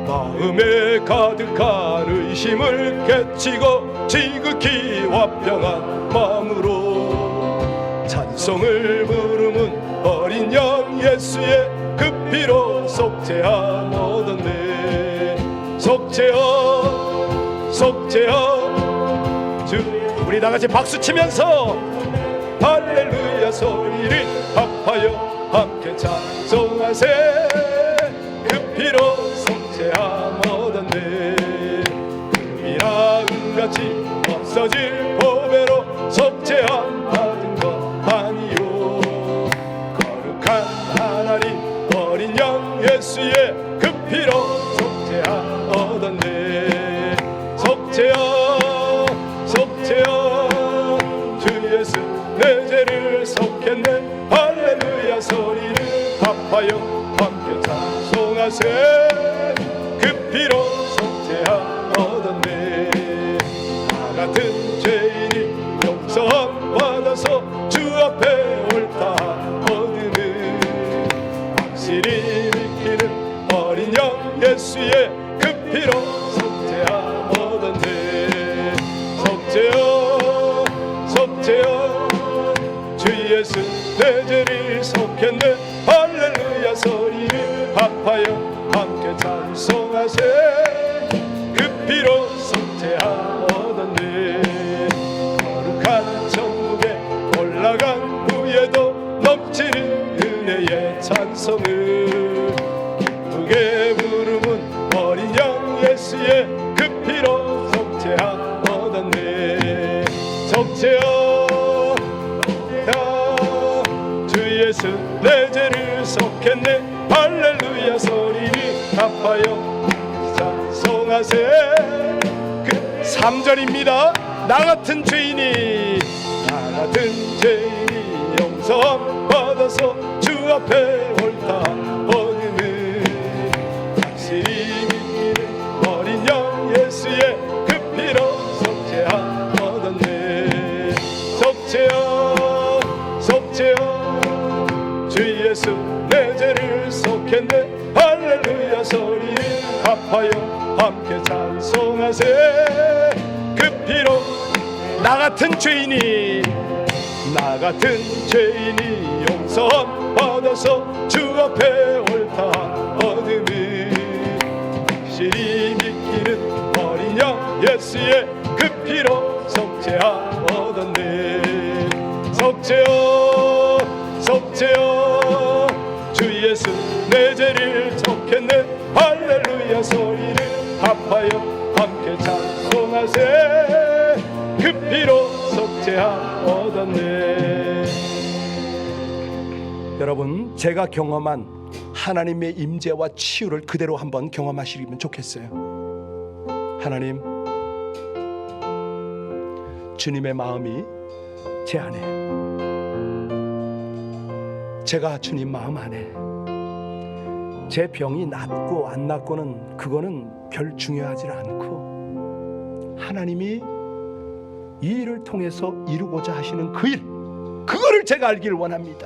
[SPEAKER 1] 마음에 가득한 의심을 깨치고 지극히 화평한 마음으로 찬송을 부르는 어린 양 예수의 그 피로 속죄함 얻었네. 속죄함, 속죄함. 주, 우리 다같이 박수치면서 할렐루야 소리를 합하여 함께 찬송하세. 그 피로 속죄함 얻었네. 금이나 은같이 없어질 보배로 속죄함 받은 것 아니요. 거룩한 하나님 어린 양 예수의 그 피로 속죄함 얻었네. 속죄함, 속죄함. 주 예수 내 죄를 속했네. 할렐루야 소리를 합하여 함께 찬송하세. 그 피로 속죄함 얻었네. 나 같은 죄인이 용서함 받아서 주 앞에 옳다 얻으는 확실히 믿기는 어린 양 예수의 그 피로 속죄함 얻었네. 속죄함, 속죄함. 주 예수 내 죄를 속했네. 할렐루야 소리를 합하여 함께 찬송하세. 그 피로 속죄함 얻었네. 거룩한 천국에 올라간 후에도 넘치는 은혜의 찬송을 기쁘게 부르는 어린 양 예수의 그 피로 속죄함 얻었네. 속죄함, 주 예수 내 죄를 속했네. 할렐루야 소리를 합하여 찬송하세. 그 3절입니다. 나 같은 죄인이 용서함 받아서 주 앞에 옳다 얻으는 확실히 믿기는 어린 양 예수의 그 피로 속죄함 얻었네. 속죄함, 속죄함. 주 예수 내 죄를 속했네. 할렐루야 소리를 합하여 함께 찬송하세. 그 피로 나 같은 죄인이 용서함 받아서 주 앞에 옳다 얻으니 확실히 믿기는 어린 양 예수의 그 피로 속죄함 얻었네. 속죄함, 속죄함. 주 예수 내 죄를 속했네. 할렐루야 소리를 합하여 함께 찬송하세. 그 피로 속죄함 얻었네. 여러분, 제가 경험한 하나님의 임재와 치유를 그대로 한번 경험하시면 좋겠어요. 하나님, 주님의 마음이 제 안에, 제가 주님 마음 안에, 제 병이 낫고 안 낫고는 그거는 별 중요하지 않고 하나님이 이 일을 통해서 이루고자 하시는 그 일, 그거를 제가 알기를 원합니다.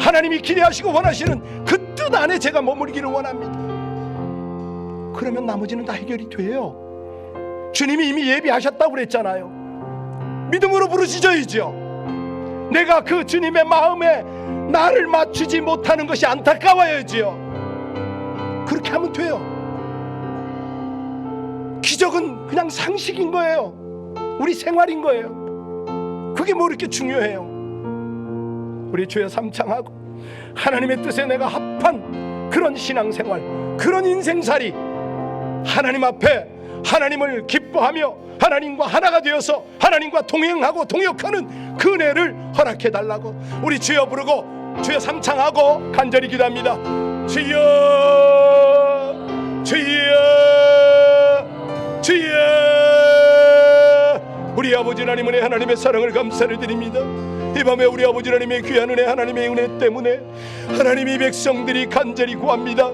[SPEAKER 1] 하나님이 기대하시고 원하시는 그 뜻 안에 제가 머물기를 원합니다. 그러면 나머지는 다 해결이 돼요. 주님이 이미 예비하셨다고 그랬잖아요. 믿음으로 부르짖어야죠. 내가 그 주님의 마음에 나를 맞추지 못하는 것이 안타까워야지요. 그렇게 하면 돼요. 기적은 그냥 상식인 거예요. 우리 생활인 거예요. 그게 뭐 이렇게 중요해요. 우리 주여 삼창하고 하나님의 뜻에 내가 합한 그런 신앙생활, 그런 인생살이, 하나님 앞에 하나님을 기뻐하며 하나님과 하나가 되어서 하나님과 동행하고 동역하는 그 은혜를 허락해달라고 우리 주여 부르고 주여 삼창하고 간절히 기도합니다. 주여, 주여, 주여. 우리 아버지 하나님 은혜, 하나님의 사랑을 감사를 드립니다. 이 밤에 우리 아버지 하나님의 귀한 은혜, 하나님의 은혜 때문에 하나님이 백성들이 간절히 구합니다.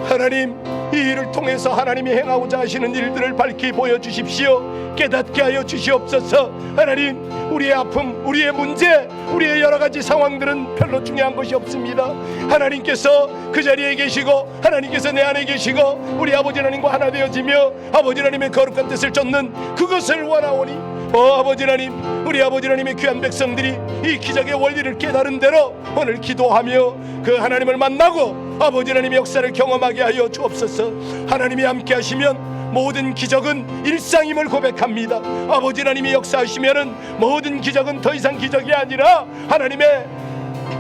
[SPEAKER 1] 하나님, 이 일을 통해서 하나님이 행하고자 하시는 일들을 밝히 보여주십시오. 깨닫게 하여 주시옵소서. 하나님, 우리의 아픔, 우리의 문제, 우리의 여러 가지 상황들은 별로 중요한 것이 없습니다. 하나님께서 그 자리에 계시고 하나님께서 내 안에 계시고 우리 아버지 하나님과 하나 되어지며 아버지 하나님의 거룩한 뜻을 쫓는 그것을 원하오니, 아버지 하나님, 우리 아버지 하나님의 귀한 백성들이 이 기적의 원리를 깨달은 대로 오늘 기도하며 그 하나님을 만나고 아버지 하나님의 역사를 경험하게 하여 주옵소서. 하나님이 함께 하시면 모든 기적은 일상임을 고백합니다. 아버지 하나님이 역사하시면은 모든 기적은 더 이상 기적이 아니라 하나님의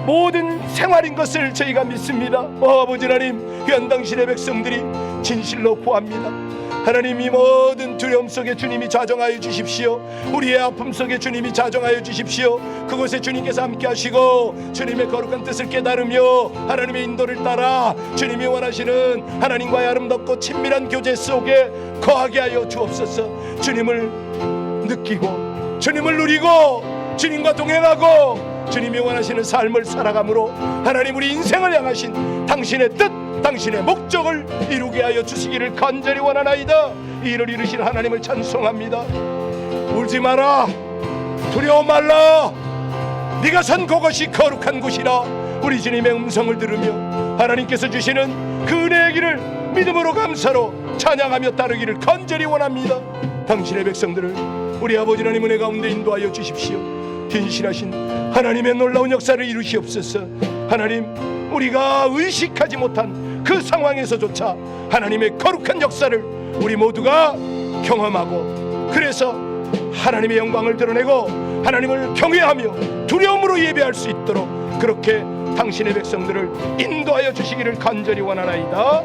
[SPEAKER 1] 모든 생활인 것을 저희가 믿습니다. 아버지 하나님, 귀한 당신의 백성들이 진실로 구합니다. 하나님, 이 모든 두려움 속에 주님이 자정하여 주십시오. 우리의 아픔 속에 주님이 자정하여 주십시오. 그곳에 주님께서 함께 하시고 주님의 거룩한 뜻을 깨달으며 하나님의 인도를 따라 주님이 원하시는 하나님과의 아름답고 친밀한 교제 속에 거하게 하여 주옵소서. 주님을 느끼고 주님을 누리고 주님과 동행하고 주님이 원하시는 삶을 살아감으로 하나님, 우리 인생을 향하신 당신의 뜻, 당신의 목적을 이루게 하여 주시기를 간절히 원하나이다. 이 일을 이루신 하나님을 찬송합니다. 울지 마라, 두려워 말라, 네가 선 그것이 거룩한 곳이라. 우리 주님의 음성을 들으며 하나님께서 주시는 그 은혜의 길을 믿음으로 감사로 찬양하며 따르기를 간절히 원합니다. 당신의 백성들을 우리 아버지 하나님 은혜 가운데 인도하여 주십시오. 진실하신 하나님의 놀라운 역사를 이루시옵소서. 하나님, 우리가 의식하지 못한 그 상황에서조차 하나님의 거룩한 역사를 우리 모두가 경험하고, 그래서 하나님의 영광을 드러내고 하나님을 경외하며 두려움으로 예배할 수 있도록 그렇게 당신의 백성들을 인도하여 주시기를 간절히 원하나이다.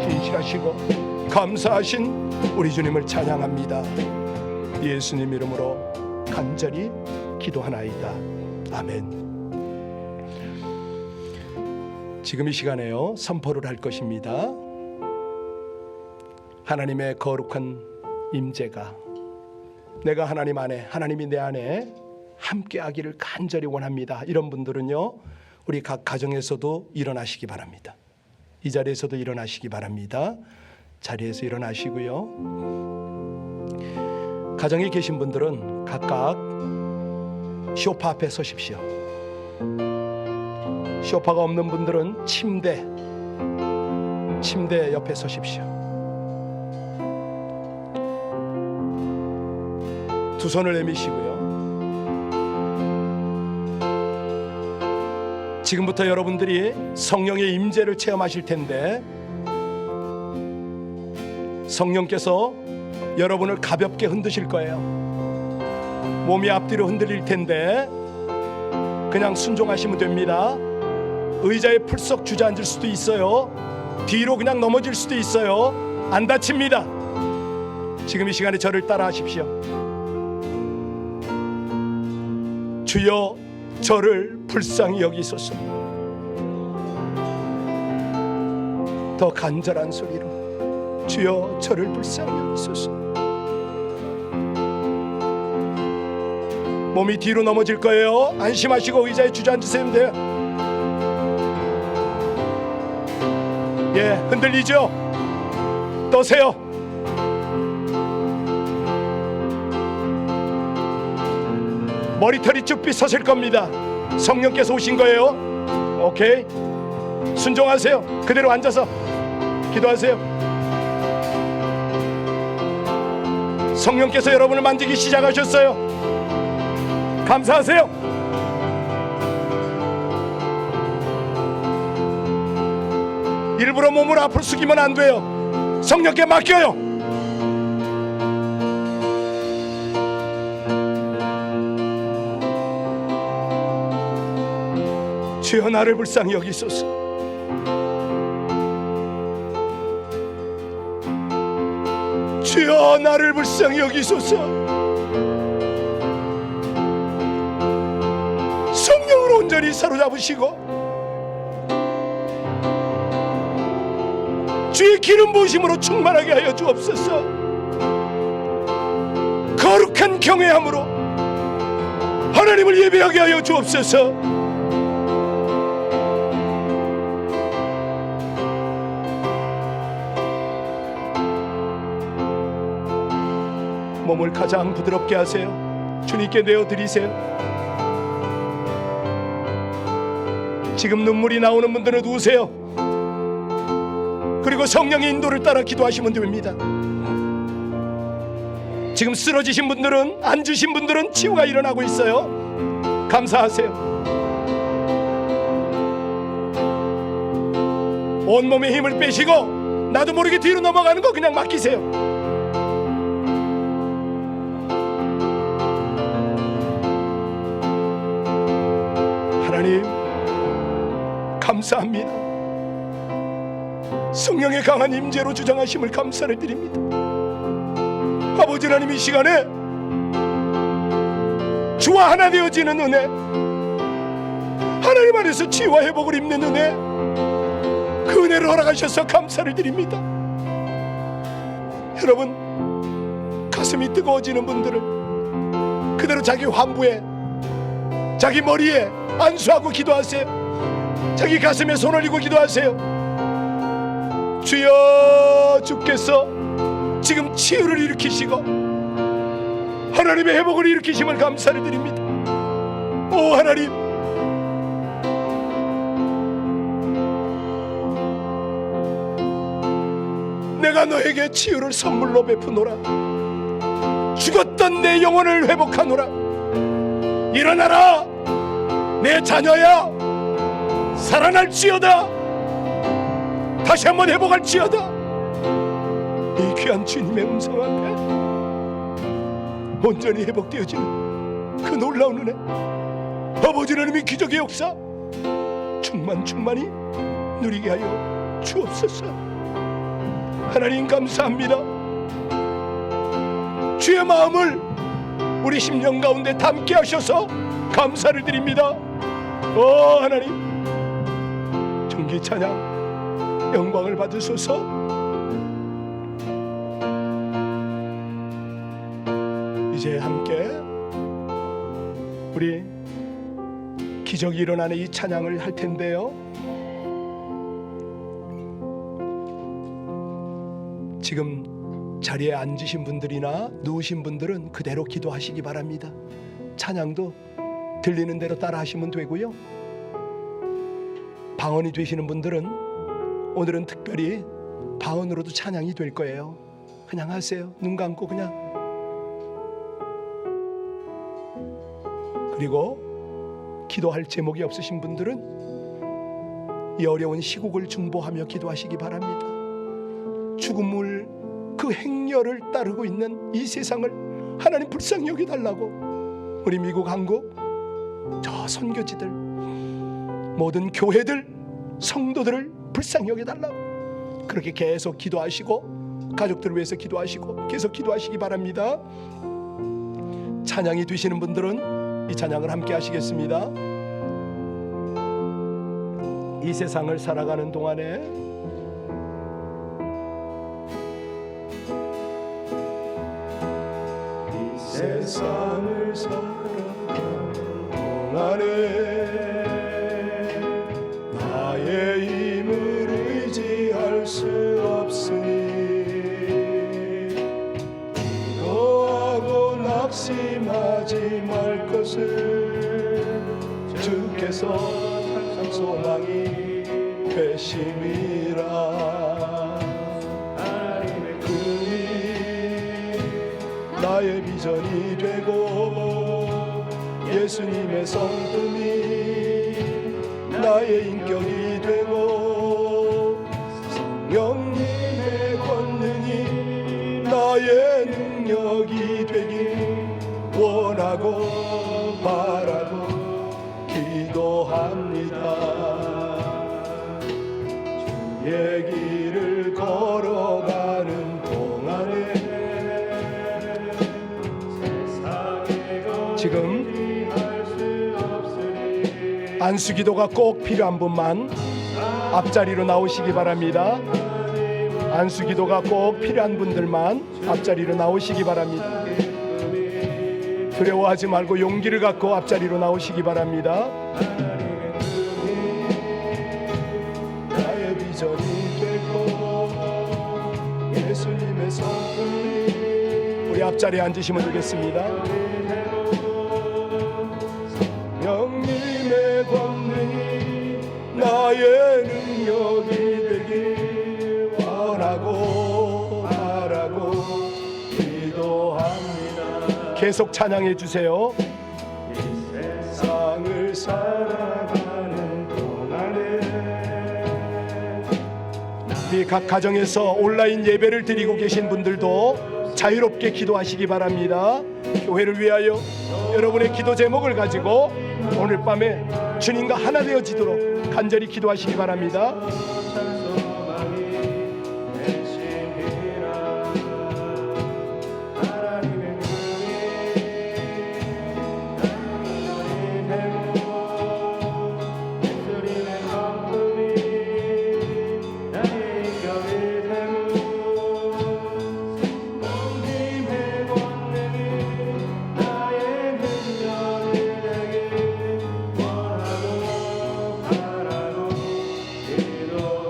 [SPEAKER 1] 진실하시고 감사하신 우리 주님을 찬양합니다. 예수님 이름으로 간절히 기도하나이다. 아멘. 지금 이 시간에요, 선포를 할 것입니다. 하나님의 거룩한 임재가 내가 하나님 안에, 하나님이 내 안에 함께하기를 간절히 원합니다. 이런 분들은요, 우리 각 가정에서도 일어나시기 바랍니다. 이 자리에서도 일어나시기 바랍니다. 자리에서 일어나시고요, 가정에 계신 분들은 각각 소파 앞에 서십시오. 소파가 없는 분들은 침대 옆에 서십시오. 두 손을 내미시고요, 지금부터 여러분들이 성령의 임재를 체험하실 텐데, 성령께서 여러분을 가볍게 흔드실 거예요. 몸이 앞뒤로 흔들릴 텐데 그냥 순종하시면 됩니다. 의자에 풀썩 주저앉을 수도 있어요. 뒤로 그냥 넘어질 수도 있어요. 안 다칩니다. 지금 이 시간에 저를 따라 하십시오. 주여, 저를 불쌍히 여기소서. 더 간절한 소리로, 주여, 저를 불쌍히 여기소서. 몸이 뒤로 넘어질 거예요. 안심하시고 의자에 주저앉으시면 돼요. 예, 흔들리죠? 떠세요. 머리털이 쭉 빗서실 겁니다. 성령께서 오신 거예요. 오케이, 순종하세요. 그대로 앉아서 기도하세요. 성령께서 여러분을 만지기 시작하셨어요. 감사하세요. 일부러 몸을 앞으로 숙이면 안 돼요. 성령께 맡겨요. 주여 나를 불쌍히 여기소서. 주여 나를 불쌍히 여기소서. 성령으로 온전히 사로잡으시고 주의 기름 부으심으로 충만하게 하여 주옵소서. 거룩한 경외함으로 하나님을 예배하게 하여 주옵소서. 몸을 가장 부드럽게 하세요. 주님께 내어드리세요. 지금 눈물이 나오는 분들은 우세요. 그리고 성령의 인도를 따라 기도하시면 됩니다. 지금 쓰러지신 분들은, 앉으신 분들은 치유가 일어나고 있어요. 감사하세요. 온몸에 힘을 빼시고 나도 모르게 뒤로 넘어가는 거 그냥 맡기세요. 하나님 감사합니다. 성령의 강한 임재로 주장하심을 감사를 드립니다. 아버지 하나님, 이 시간에 주와 하나 되어지는 은혜, 하나님 안에서 치유와 회복을 입는 은혜, 그 은혜를 허락하셔서 감사를 드립니다. 여러분, 가슴이 뜨거워지는 분들은 그대로 자기 환부에, 자기 머리에 안수하고 기도하세요. 자기 가슴에 손 올리고 기도하세요. 주여, 주께서 지금 치유를 일으키시고 하나님의 회복을 일으키심을 감사를 드립니다. 오 하나님, 내가 너에게 치유를 선물로 베푸노라. 죽었던 내 영혼을 회복하노라. 일어나라, 내 자녀야, 살아날지어다. 다시 한번 회복할지어다. 이 귀한 주님의 음성 앞에 온전히 회복되어지는 그 놀라운 은혜, 아버지 하나님의 기적의 역사 충만히 누리게 하여 주옵소서. 하나님 감사합니다. 주의 마음을 우리 심령 가운데 담게 하셔서 감사를 드립니다. 오 하나님, 존귀 찬양 영광을 받으소서. 이제 함께 우리 기적이 일어나는 이 찬양을 할 텐데요, 지금 자리에 앉으신 분들이나 누우신 분들은 그대로 기도하시기 바랍니다. 찬양도 들리는 대로 따라 하시면 되고요. 방언이 되시는 분들은 오늘은 특별히 방언으로도 찬양이 될 거예요. 그냥 하세요. 눈 감고 그냥. 그리고 기도할 제목이 없으신 분들은 이 어려운 시국을 중보하며 기도하시기 바랍니다. 죽음을, 그 행렬을 따르고 있는 이 세상을 하나님 불쌍히 여겨달라고, 우리 미국, 한국, 저 선교지들, 모든 교회들, 성도들을 불쌍히 여겨달라고 그렇게 계속 기도하시고, 가족들을 위해서 기도하시고 계속 기도하시기 바랍니다. 찬양이 되시는 분들은 이 찬양을 함께 하시겠습니다. 이 세상을 살아가는 동안에 이 세상을 살아가는 동안에 나의 힘을 의지할 수 없으니 기도하고 낙심하지 말 것을 주께서 항상 소망이 회심이라 나의 비전이 되고 예수님의 성품이 나의 인격이 되고 성령님의 권능이 나의 능력이 되길 원하고 바라고 기도합니다. 주의 길을 걸어가는 동안에 지금 안수기도가 꼭 필요한 분만 앞자리로 나오시기 바랍니다. 안수기도가 꼭 필요한 분들만 앞자리로 나오시기 바랍니다. 두려워하지 말고 용기를 갖고 앞자리로 나오시기 바랍니다. 나의 비전이 되고 예수님의 성품이 우리 앞자리에 앉으시면 되겠습니다. 성령님의 권능이 나의 능력이 되길 원하고 바라고 기도합니다. 계속 찬양해 주세요. 이 세상을 살아가는 동안에 우리 각 가정에서 온라인 예배를 드리고 계신 분들도 자유롭게 기도하시기 바랍니다. 교회를 위하여 여러분의 기도 제목을 가지고 오늘 밤에 주님과 하나 되어지도록 간절히 기도하시기 바랍니다.
[SPEAKER 2] 원하고 바라고 기도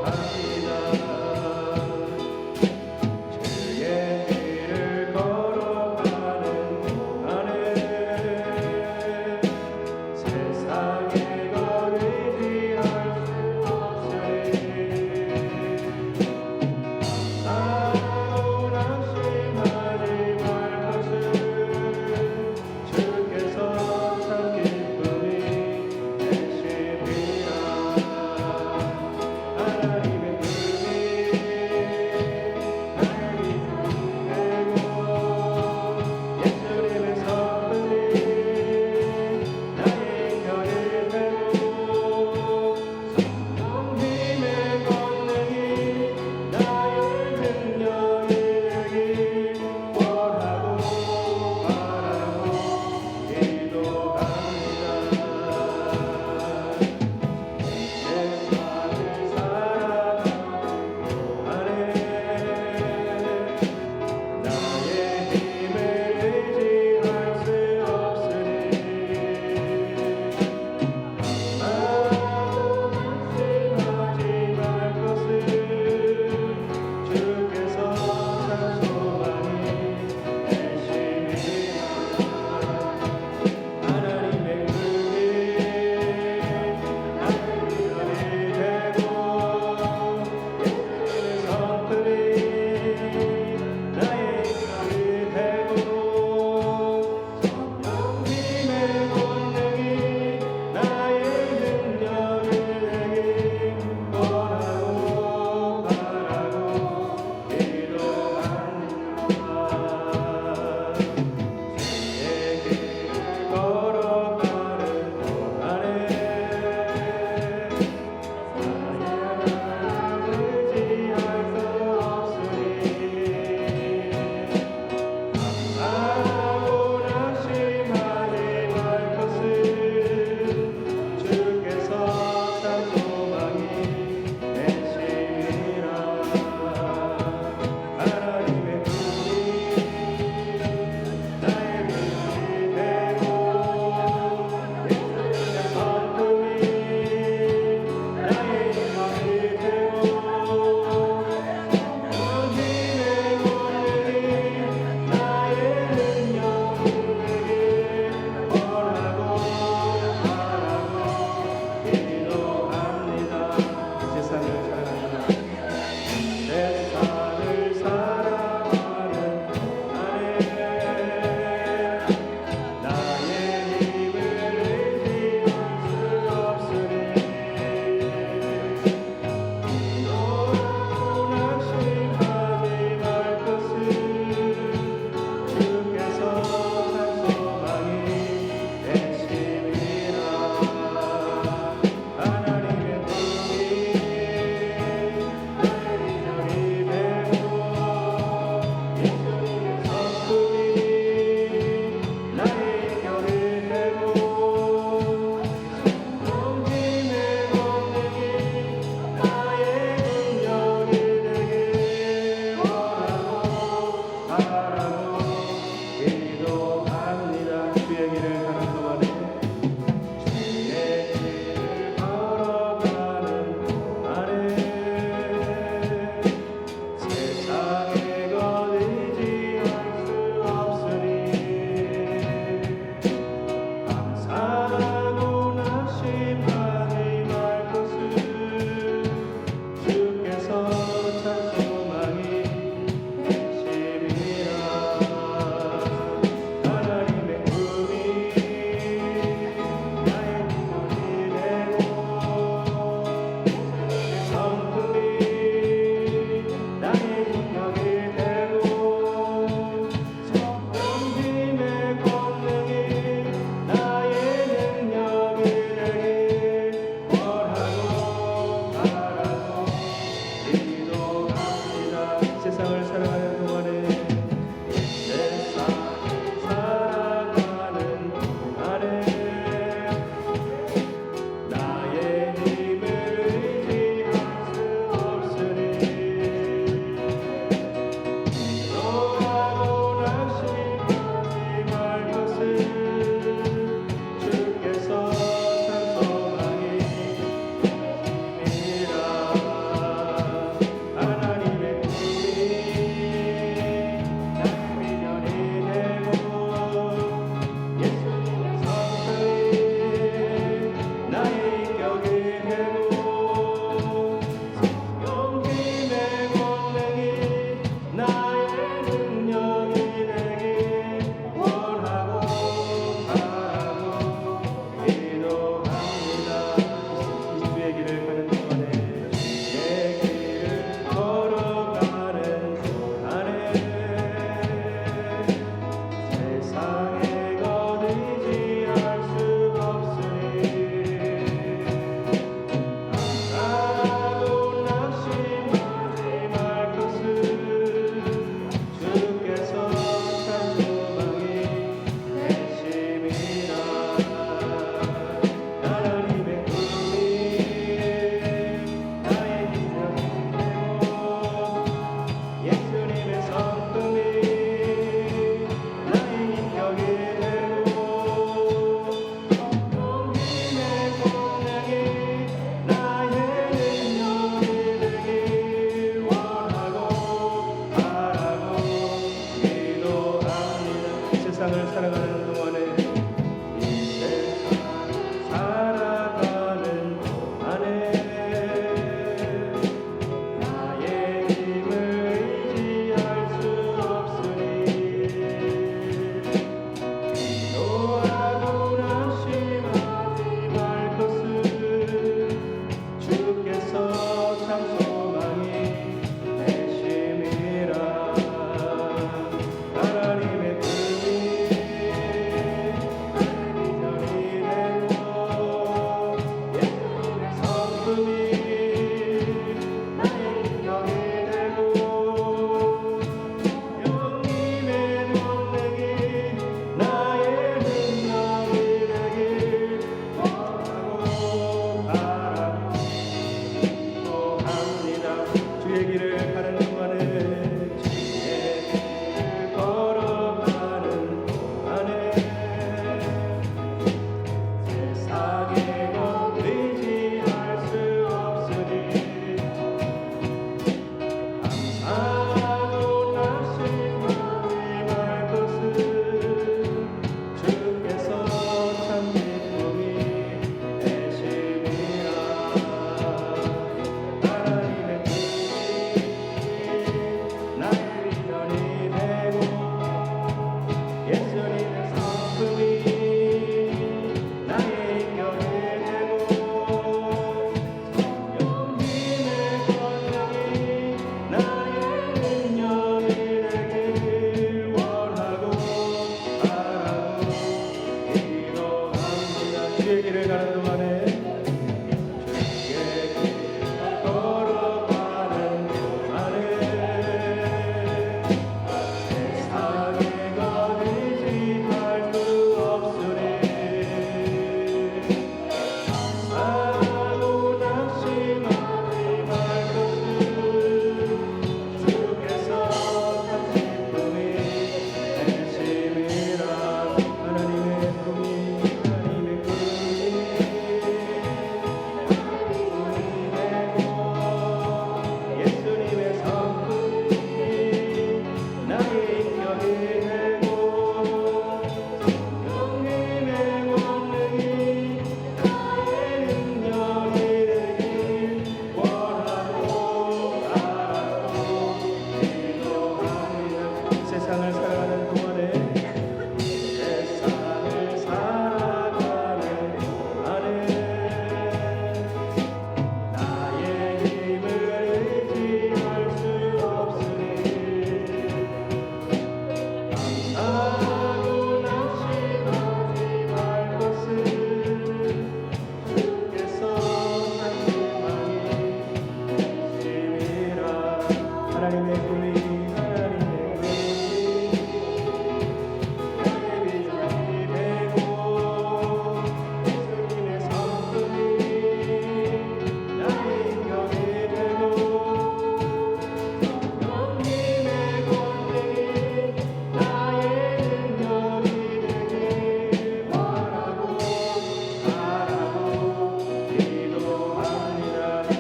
[SPEAKER 2] 주의 길을 가는 동안에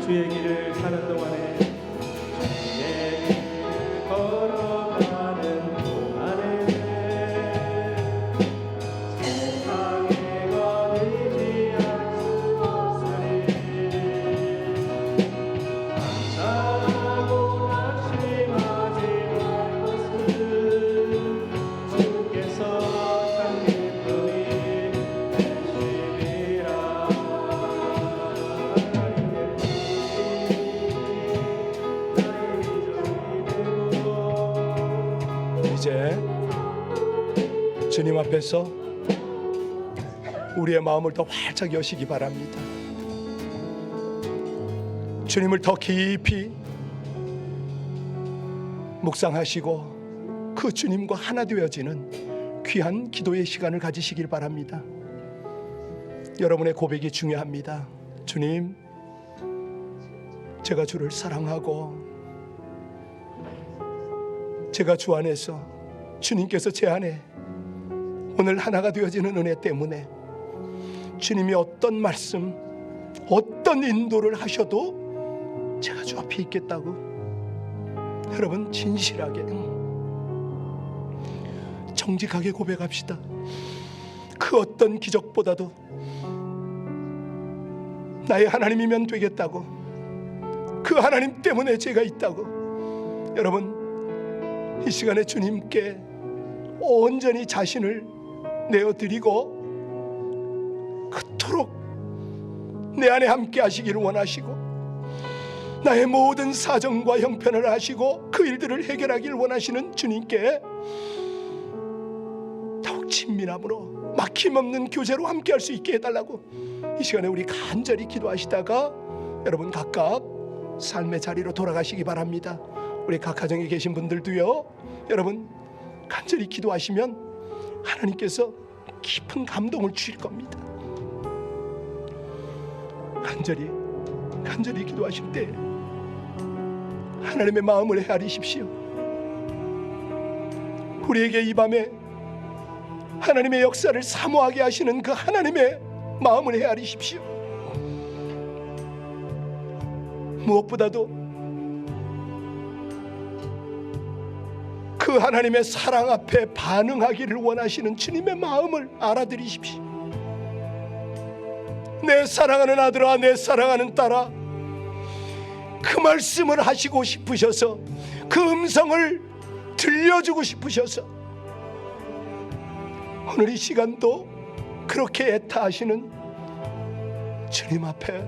[SPEAKER 2] 주의 길을 가는 동안에 주의 길을 걸어가는 동안에 세상에 거리지 않을 수 없으니 감사하고 낙심하지 말 것은 주께서 참 기쁨이 되시리라.
[SPEAKER 1] 이제 주님 앞에서 우리의 마음을 더 활짝 여시기 바랍니다. 주님을 더 깊이 묵상하시고 그 주님과 하나 되어지는 귀한 기도의 시간을 가지시길 바랍니다. 여러분의 고백이 중요합니다. 주님, 제가 주를 사랑하고 제가 주 안에서 주님께서 제 안에 오늘 하나가 되어지는 은혜 때문에 주님이 어떤 말씀, 어떤 인도를 하셔도 제가 주 앞에 있겠다고 여러분 진실하게 정직하게 고백합시다. 그 어떤 기적보다도 나의 하나님이면 되겠다고, 그 하나님 때문에 제가 있다고 여러분 이 시간에 주님께 온전히 자신을 내어드리고 그토록 내 안에 함께 하시기를 원하시고 나의 모든 사정과 형편을 아시고 그 일들을 해결하기를 원하시는 주님께 더욱 친밀함으로 막힘없는 교제로 함께 할 수 있게 해달라고 이 시간에 우리 간절히 기도하시다가 여러분 각각 삶의 자리로 돌아가시기 바랍니다. 우리 각 가정에 계신 분들도요, 여러분 간절히 기도하시면 하나님께서 깊은 감동을 주실 겁니다. 간절히 기도하실 때 하나님의 마음을 헤아리십시오. 우리에게 이 밤에 하나님의 역사를 사모하게 하시는 그 하나님의 마음을 헤아리십시오. 무엇보다도 그 하나님의 사랑 앞에 반응하기를 원하시는 주님의 마음을 알아들이십시오. 내 사랑하는 아들아, 내 사랑하는 딸아, 그 말씀을 하시고 싶으셔서 그 음성을 들려주고 싶으셔서 오늘 이 시간도 그렇게 애타하시는 주님 앞에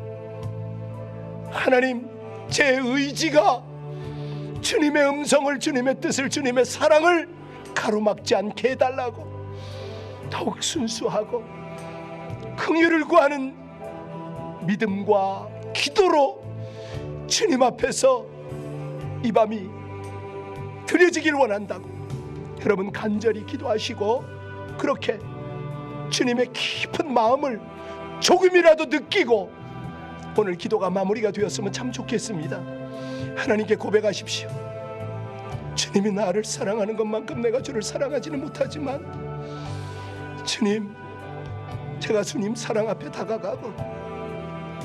[SPEAKER 1] 하나님, 제 의지가 주님의 음성을, 주님의 뜻을, 주님의 사랑을 가로막지 않게 해달라고 더욱 순수하고 긍휼을 구하는 믿음과 기도로 주님 앞에서 이 밤이 드려지길 원한다고 여러분 간절히 기도하시고 그렇게 주님의 깊은 마음을 조금이라도 느끼고 오늘 기도가 마무리가 되었으면 참 좋겠습니다. 하나님께 고백하십시오. 주님이 나를 사랑하는 것만큼 내가 주를 사랑하지는 못하지만 주님, 제가 주님 사랑 앞에 다가가고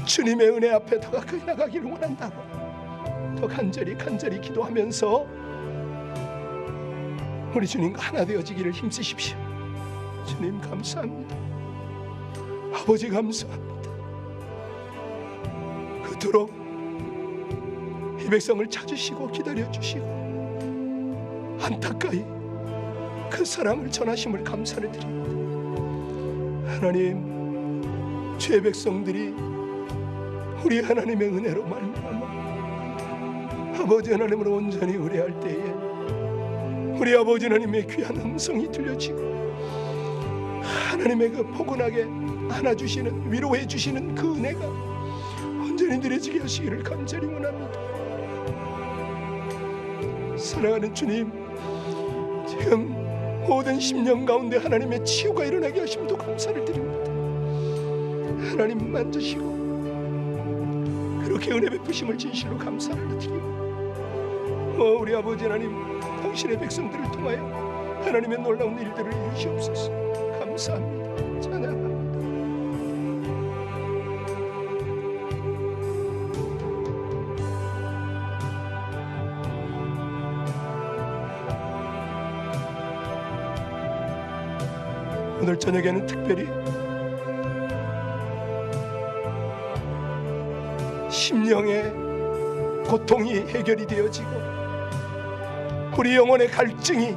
[SPEAKER 1] 주님의 은혜 앞에 더 가까이 나가기를 원한다고 더 간절히 기도하면서 우리 주님과 하나 되어지기를 힘쓰십시오. 주님 감사합니다. 아버지 감사합니다. 그토록 이 백성을 찾으시고 기다려주시고 안타까이 그 사랑을 전하심을 감사를 드립니다. 하나님, 주의 백성들이 우리 하나님의 은혜로 말미암아 아버지 하나님으로 온전히 의뢰할 때에 우리 아버지 하나님의 귀한 음성이 들려지고 하나님의 그 포근하게 안아주시는 위로해 주시는 그 은혜가 온전히 누려지게 하시기를 간절히 원합니다. 사랑하는 주님, 지금 모든 심령 가운데 하나님의 치유가 일어나게 하심도 감사를 드립니다. 하나님 만지시고 그렇게 은혜 베푸심을 진실로 감사를 드리고 우리 아버지 하나님, 당신의 백성들을 통하여 하나님의 놀라운 일들을 이루시옵소서. 감사합니다. 찬양합니다. 오늘 저녁에는 특별히 심령의 고통이 해결이 되어지고 우리 영혼의 갈증이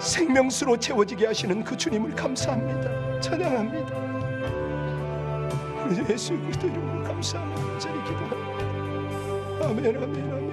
[SPEAKER 1] 생명수로 채워지게 하시는 그 주님을 감사합니다. 찬양합니다. 우리 예수 그리스도 이름으로 감사합니다. 간절히 기도합니다. 아멘, 아멘, 아멘.